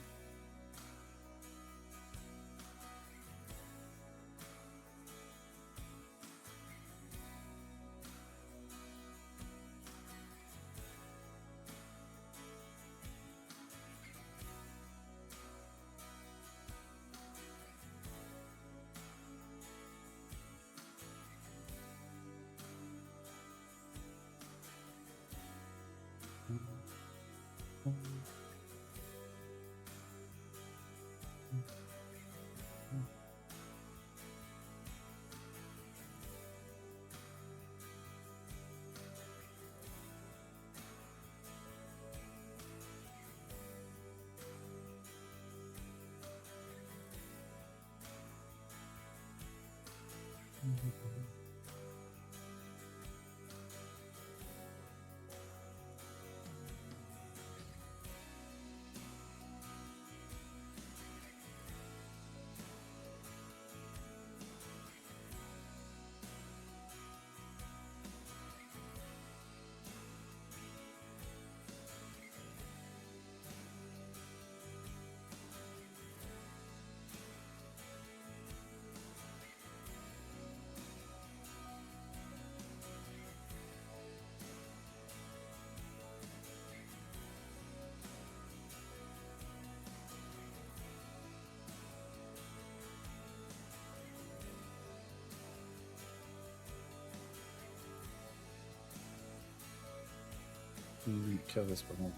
Kill this beholder.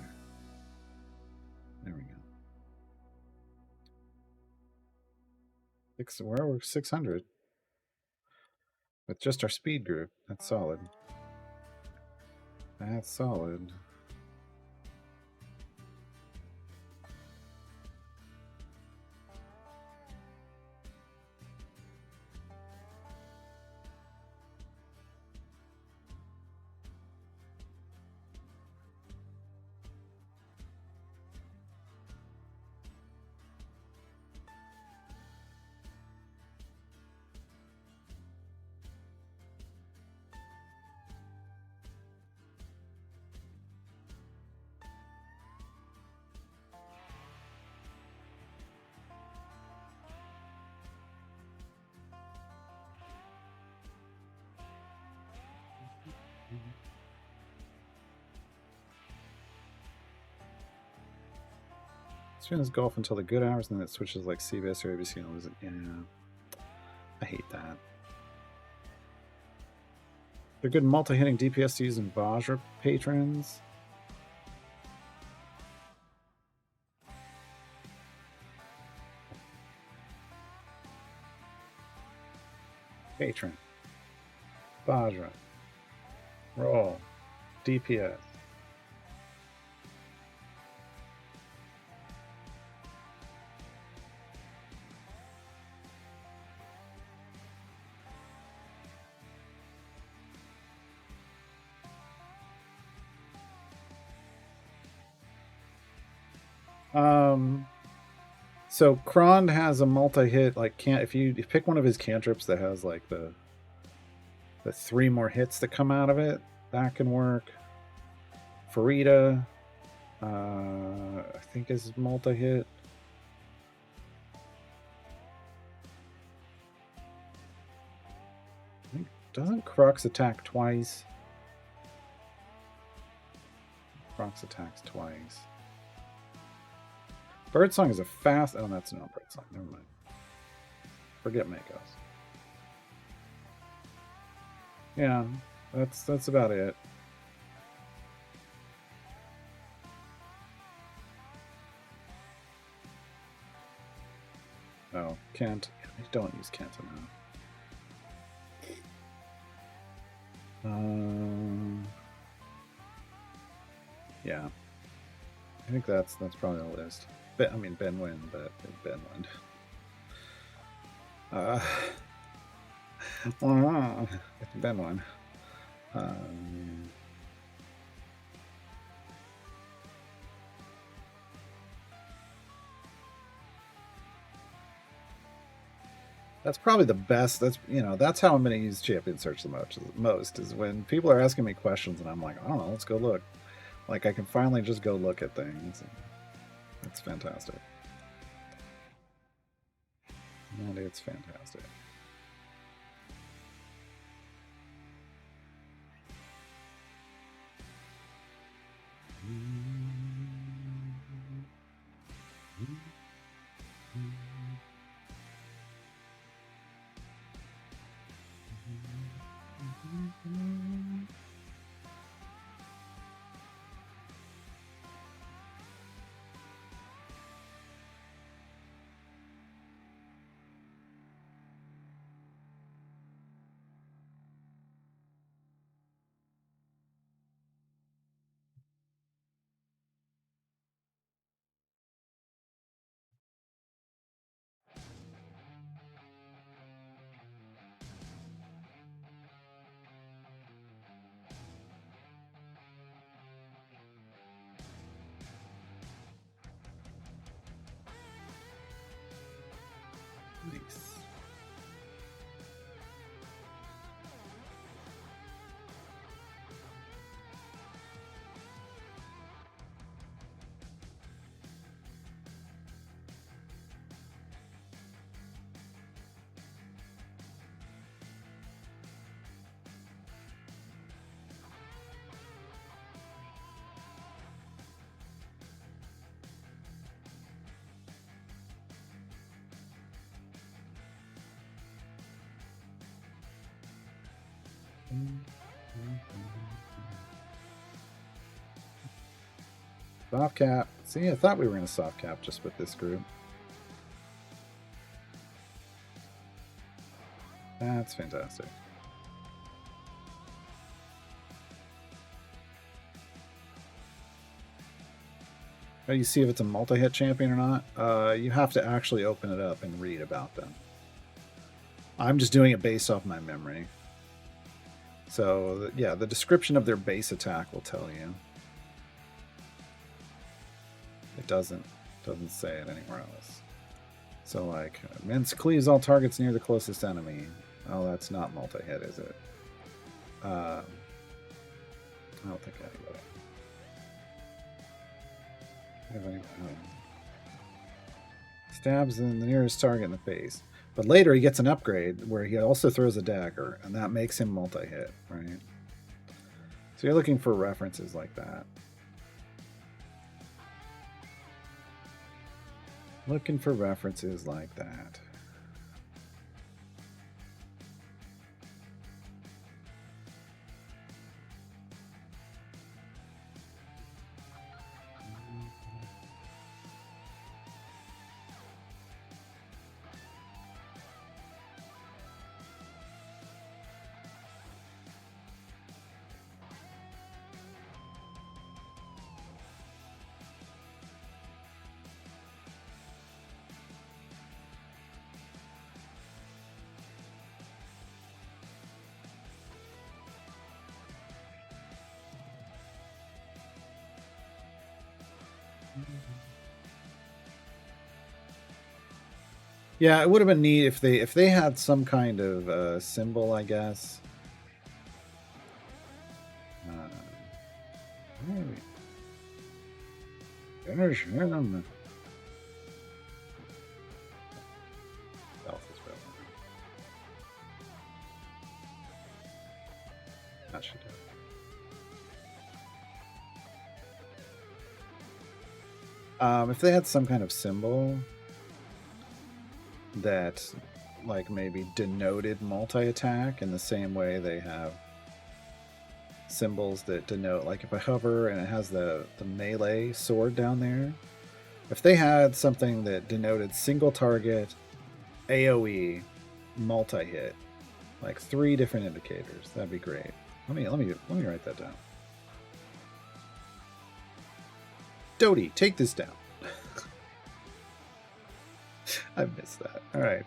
There we go. Where we're 600 with just our speed group. That's solid. That's solid. Students golf until the good hours, and then it switches like CBS or ABC and loses it. Yeah, I hate that. They're good multi-hitting DPS and Vajra patrons. Patron. Vajra. Roll. DPS. So Krond has a multi-hit, like if you pick one of his cantrips that has like the 3 more hits that come out of it, that can work. Farida, I think is multi-hit. I think, doesn't Crux attack twice? Crux attacks twice. Birdsong is a fast... Oh, that's not Birdsong. Never mind. Forget Makos. Yeah, that's about it. Oh, Kent. Don't use Kent enough. Yeah. I think that's probably the list. I mean, Ben Wynn, but Ben Wynn. Ben Wynn. That's probably the best. That's how I'm going to use Champion Search the most is when people are asking me questions and I'm like, I don't know, let's go look. Like I can finally just go look at things. It's fantastic. And it's fantastic. Soft cap. See, I thought we were going to soft cap just with this group. That's fantastic. Now you see if it's a multi-hit champion or not. You have to actually open it up and read about them. I'm just doing it based off my memory. So, yeah, the description of their base attack will tell you. It doesn't say it anywhere else. So, like, Mince cleaves all targets near the closest enemy. Oh, that's not multi-hit, is it? I don't think anybody. Stabs in the nearest target in the face. But later he gets an upgrade where he also throws a dagger, and that makes him multi-hit, right? So you're looking for references like that. Looking for references like that. Yeah, it would have been neat if they had some kind of symbol, I guess. Finish him. That should do it. If they had some kind of symbol that, like, maybe denoted multi-attack in the same way they have symbols that denote, like, if I hover and it has the melee sword down there, if they had something that denoted single target, AoE, multi-hit, like 3 different indicators, that'd be great. Let me write that down. Dodie, take this down. I missed that. All right.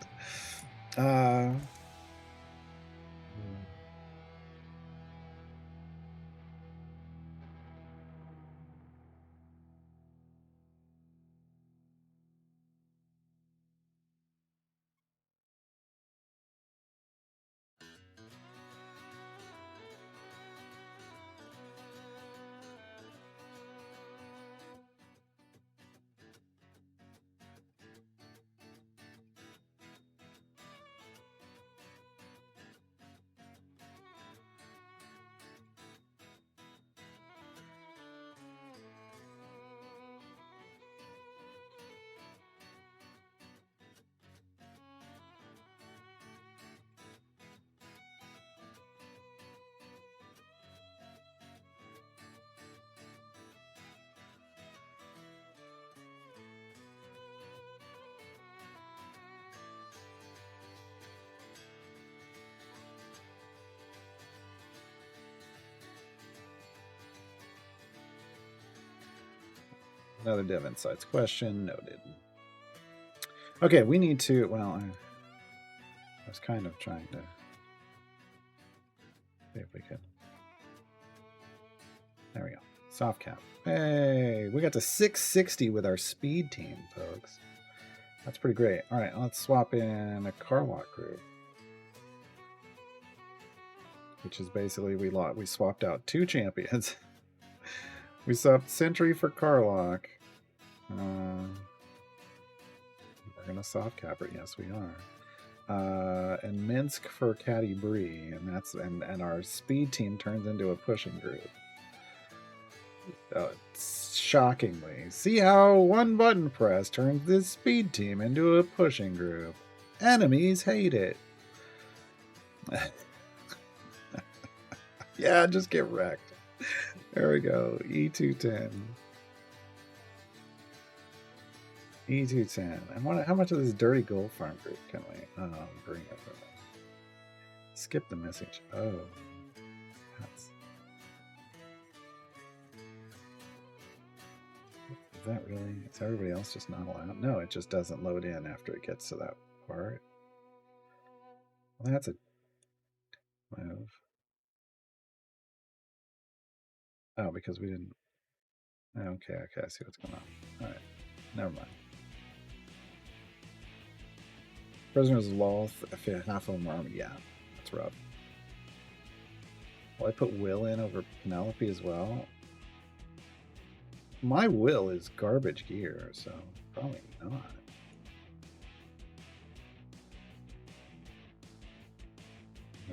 Another Dev Insights question. Noted. Okay, we need to... Well, I was kind of trying to see if we could... There we go. Soft cap. Hey, we got to 660 with our speed team, folks. That's pretty great. All right, let's swap in a Carlock group. Which is basically we swapped out 2 champions. We swapped Sentry for Carlock. We're gonna soft cap it. Yes, we are. And Minsk for Caddy Bree, and our speed team turns into a pushing group. Shockingly, see how one button press turns this speed team into a pushing group. Enemies hate it. Yeah, just get wrecked. There we go. E210. E210. And how much of this dirty gold farm group can we bring up? Skip the message. Oh. That's... Is that really? Is everybody else just not allowed? No, it just doesn't load in after it gets to that part. Well, that's a move. Oh, because we didn't. Okay, I see what's going on. All right, never mind. Prisoners of law, half of them are army. Yeah, that's rough. Will I put Will in over Penelope as well? My Will is garbage gear, so probably not.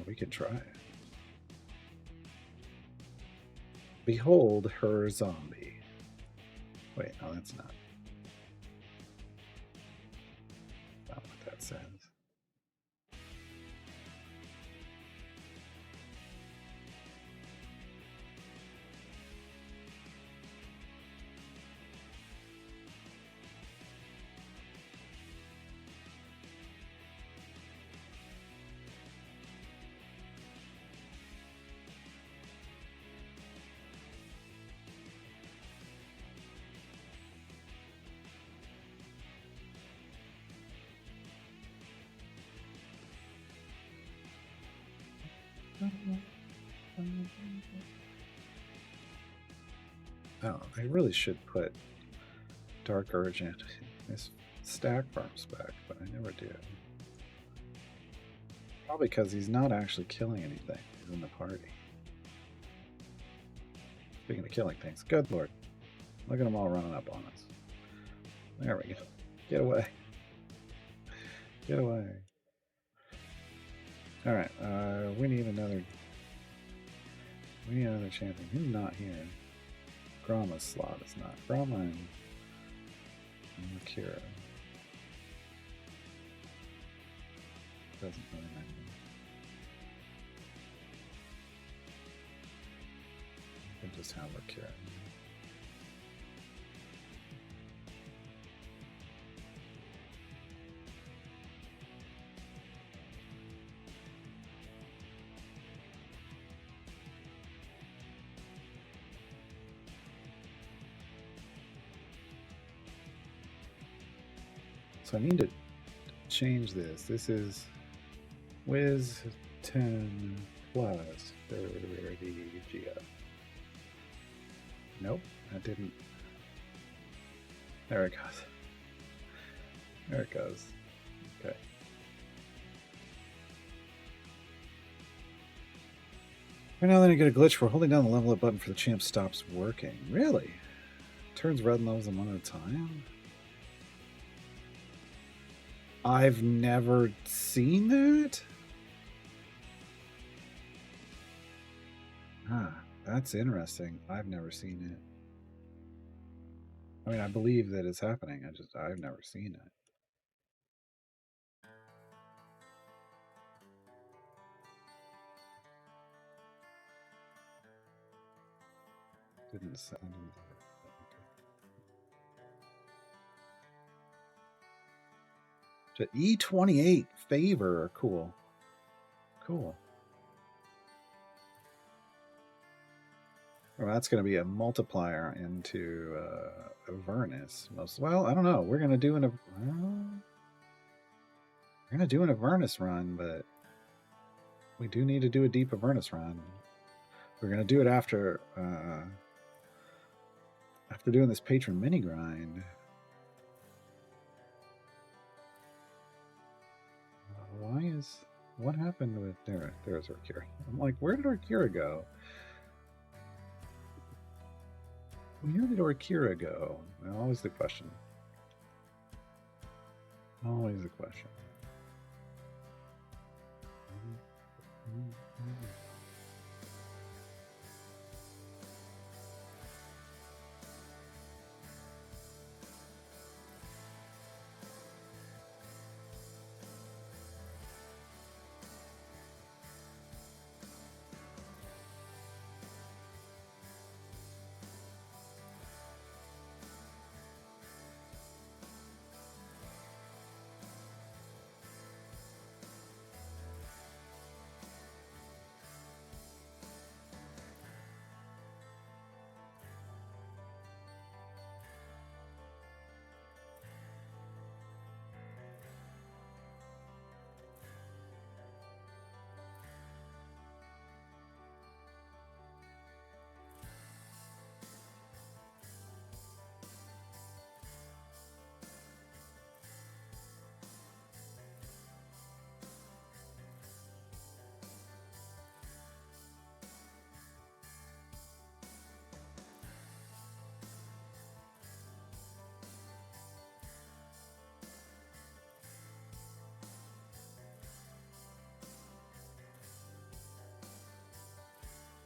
We could try it. Behold her zombie. Wait, no, that's not what that says. Oh, they really should put Dark Urgent in this stack farm spec, but I never do. Probably because he's not actually killing anything. He's in the party. Speaking of killing things, good lord. Look at them all running up on us. There we go. Get away. Get away. Alright, we need another champion. Who's not here? Gromma's slot is not. Gromma and Kira. Doesn't really matter. I can just have her Kira. So I need to change this. This is Wiz 10 plus 30 GF. Nope, that didn't. There it goes. There it goes. Okay. Right now, then I get a glitch for holding down the level up button for the champ stops working. Really? Turns red and levels them one at a time? I've never seen that? Huh, that's interesting. I've never seen it. I mean, I believe that it's happening. I've never seen it. Didn't sound to E28 favor. Cool. Cool. Well, that's going to be a multiplier into Avernus. Well, I don't know. We're going to do an Avernus run, but we do need to do a deep Avernus run. We're going to do it after doing this patron mini grind. What happened with there's Orkira? I'm like, where did Orkira go? Where did Orkira go? Always the question. Always the question.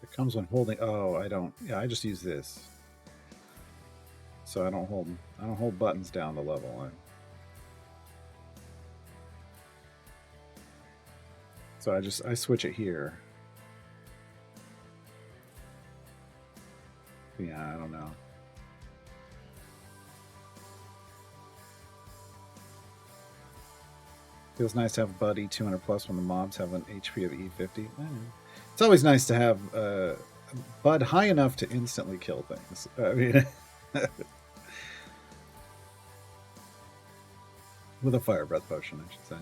It comes when holding. Oh, I don't. Yeah, I just use this, so I don't hold buttons down the level. So I switch it here. Yeah, I don't know. Feels nice to have Buddy 200 plus when the mobs have an HP of E50. It's always nice to have Bud high enough to instantly kill things. I mean, with a fire breath potion, I should say.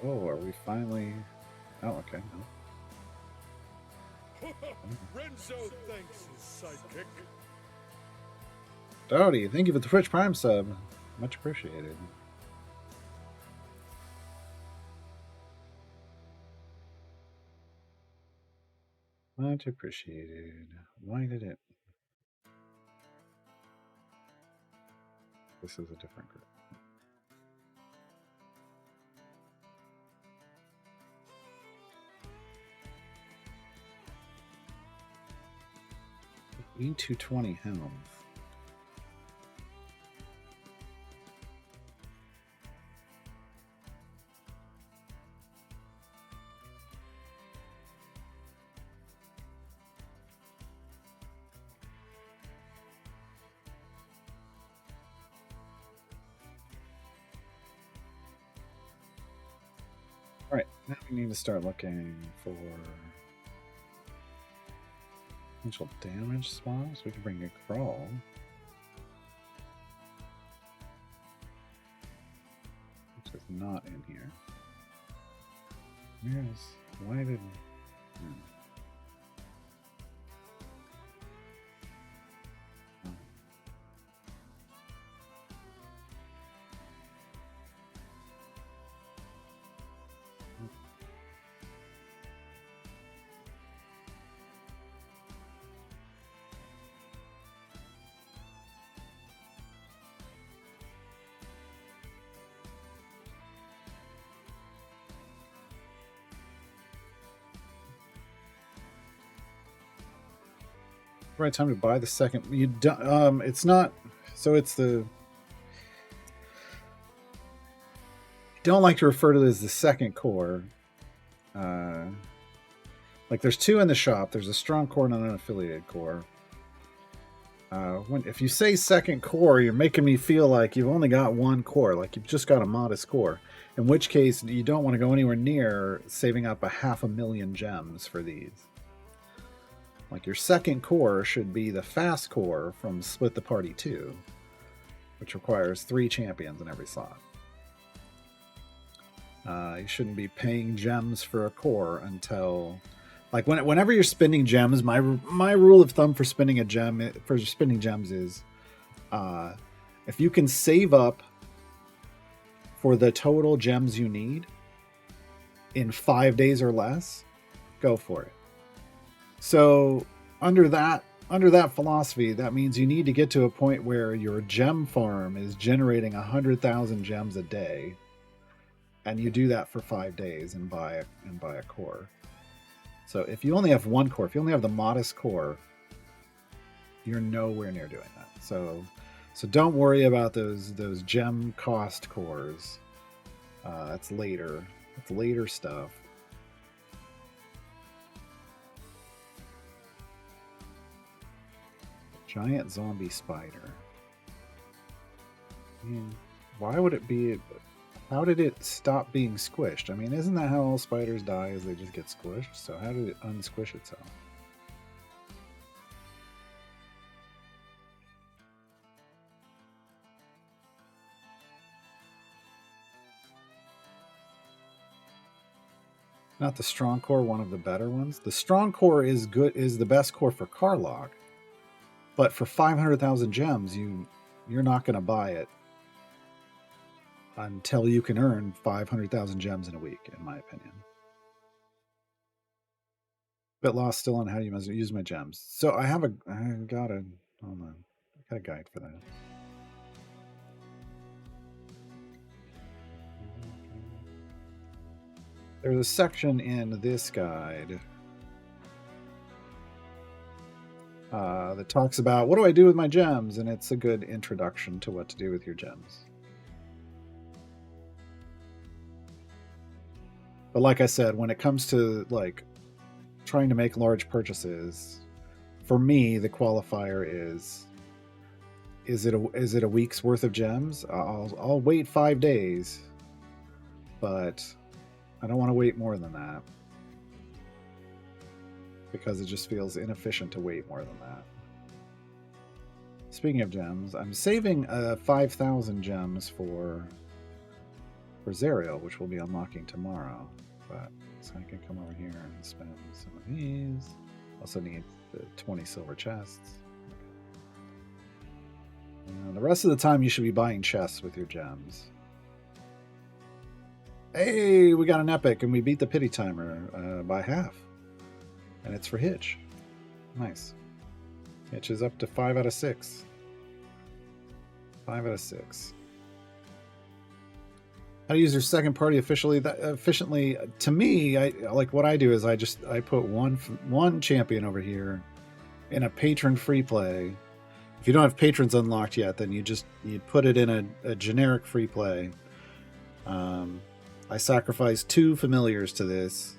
Oh, are we finally? Oh, okay. No. Renzo thanks his sidekick. Dowdy, thank you for the Twitch Prime sub. Much appreciated. Much appreciated. Why did it? This is a different group. E220 health. All right, now we need to start looking for potential damage swaps. We can bring a crawl. Which is not in here. Why did... Right time to buy the second. You don't. It's not. So it's the. Don't like to refer to it as the second core. Like there's two in the shop. There's a strong core and an unaffiliated core. If you say second core, you're making me feel like you've only got one core, like you've just got a modest core. In which case, you don't want to go anywhere near saving up 500,000 gems for these. Like your second core should be the fast core from Split the Party 2, which requires 3 champions in every slot. You shouldn't be paying gems for a core until, like whenever you're spending gems. My rule of thumb for spending gems is, if you can save up for the total gems you need in 5 days or less, go for it. So under that philosophy, that means you need to get to a point where your gem farm is generating 100,000 gems a day, and you do that for 5 days and buy a core. So if you only have one core, if you only have the modest core, you're nowhere near doing that. So don't worry about those gem cost cores. That's later. That's later stuff. Giant zombie spider. I mean, why would it be? How did it stop being squished? I mean, isn't that how all spiders die? Is they just get squished? So how did it unsquish itself? Not the strong core, one of the better ones. The strong core is the best core for Carlock. But for 500,000 gems, you're not going to buy it until you can earn 500,000 gems in a week, in my opinion. Bit lost still on how you must use my gems. So I got a, hold on. I got a guide for that. There's a section in this guide that talks about what do I do with my gems, and it's a good introduction to what to do with your gems. But like I said, when it comes to like trying to make large purchases, for me the qualifier is it a week's worth of gems? I'll wait 5 days, but I don't want to wait more than that because it just feels inefficient to wait more than that. Speaking of gems, I'm saving 5,000 gems for Zariel, which we'll be unlocking tomorrow. But so I can come over here and spend some of these. Also need the 20 silver chests. And the rest of the time you should be buying chests with your gems. Hey, we got an epic and we beat the pity timer by half. And it's for Hitch. Nice. Hitch is up to 5 out of 6. 5 out of 6. How to use your second party efficiently? To me, I like what I do is I put one champion over here in a patron free play. If you don't have patrons unlocked yet, then you put it in a generic free play. I sacrifice 2 familiars to this.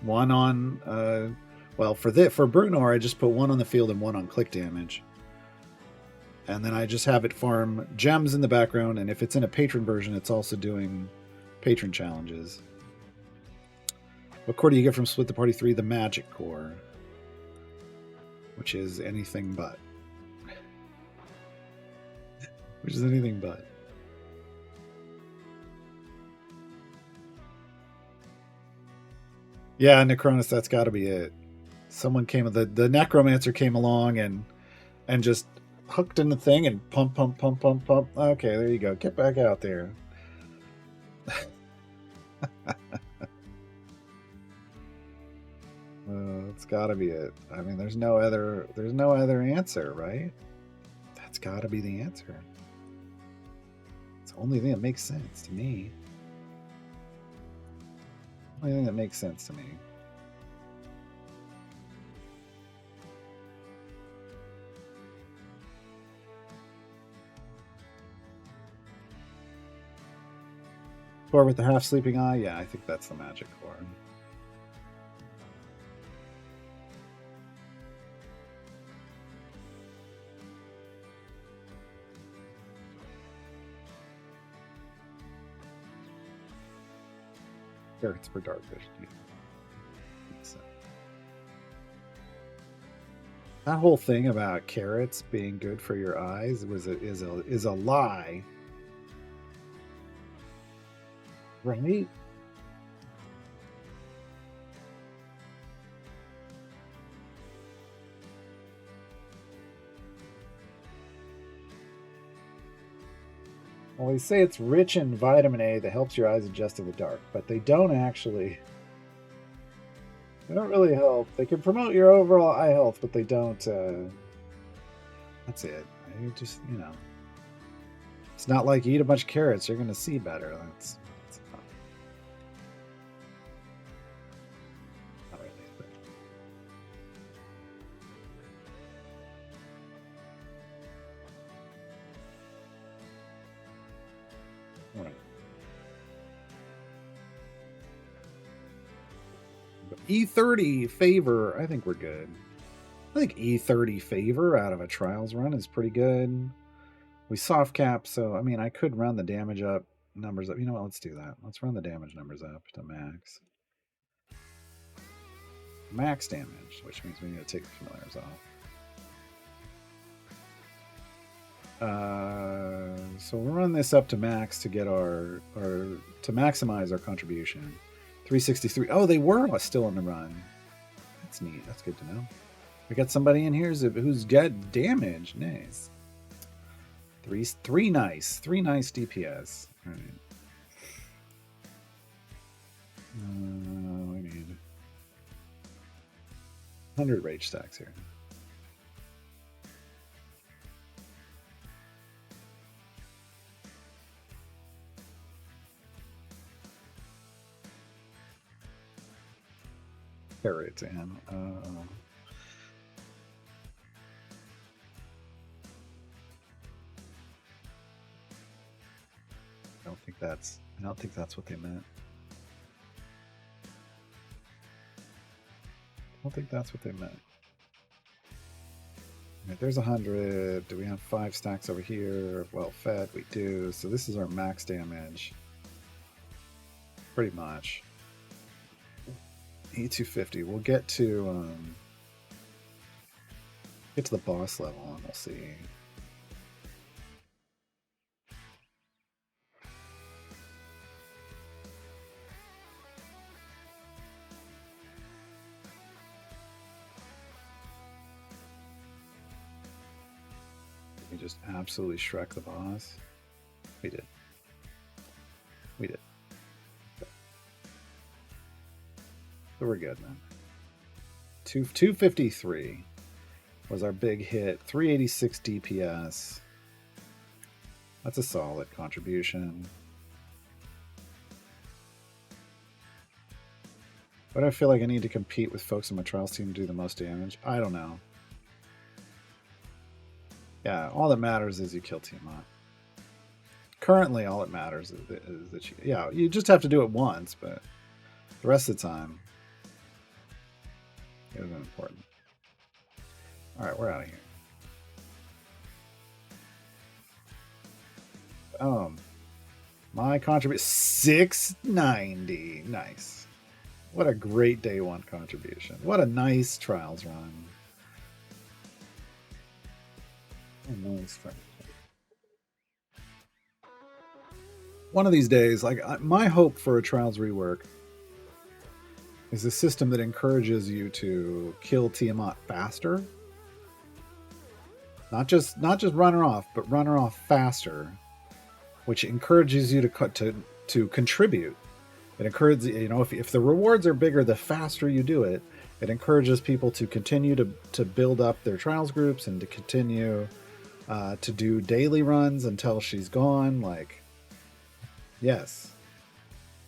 One on for Bruno, I just put 1 on the field and 1 on click damage. And then I just have it farm gems in the background, and if it's in a patron version, it's also doing patron challenges. What core do you get from Split the Party 3? The Magic Core, which is anything but. Which is anything but. Yeah, Necronus, that's got to be it. Someone the Necromancer came along and just hooked in the thing and pump. Okay, there you go. Get back out there. It's got to be it. I mean, there's no other answer, right? That's got to be the answer. It's the only thing that makes sense to me. Only thing that makes sense to me. Core with the half sleeping eye? Yeah, I think that's the magic core. Carrots for darkfish. That whole thing about carrots being good for your eyes is a lie. Right? Well, they say it's rich in vitamin A that helps your eyes adjust to the dark, but they don't actually. They don't really help. They can promote your overall eye health, but they don't. That's it. You just, it's not like you eat a bunch of carrots, you're going to see better. That's not really. All right. E30 favor, I think we're good. I think E30 favor out of a trials run is pretty good. We soft cap, so I mean I could run the damage numbers up. You know what? Let's do that. Let's run the damage numbers up to max. Max damage, which means we need to take the familiars off. So we'll run this up to max to get to maximize our contribution. 363. Oh, they were still on the run. That's neat. That's good to know. We got somebody in here who's got damage. Nice. Three nice DPS. All right. We need 100 rage stacks here. Carrots and I don't think that's what they meant. I don't think that's what they meant. Right, there's 100. Do we have 5 stacks over here? Well fed, we do. So this is our max damage. Pretty much. E250. We'll get to the boss level and we'll see. We just absolutely Shrek the boss. We did. We did. Okay. So we're good, man. 253 was our big hit. 386 DPS. That's a solid contribution. But I feel like I need to compete with folks on my trials team to do the most damage. I don't know. Yeah, all that matters is you kill Tiamat. Currently, all that matters is that you just have to do it once, but the rest of the time, it isn't important. All right, we're out of here. My contribution 690. Nice. What a great day one contribution. What a nice trials run. Nice. One of these days, my hope for a trials rework is a system that encourages you to kill Tiamat faster. Not just run her off, but run her off faster, which encourages you to contribute. It encourages, if the rewards are bigger, the faster you do it. It encourages people to continue to build up their trials groups and to continue to do daily runs until she's gone. Like, yes,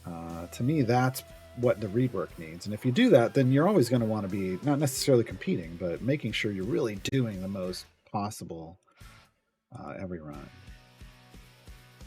to me, that's what the rework needs. And if you do that, then you're always going to want to be not necessarily competing, but making sure you're really doing the most possible every run.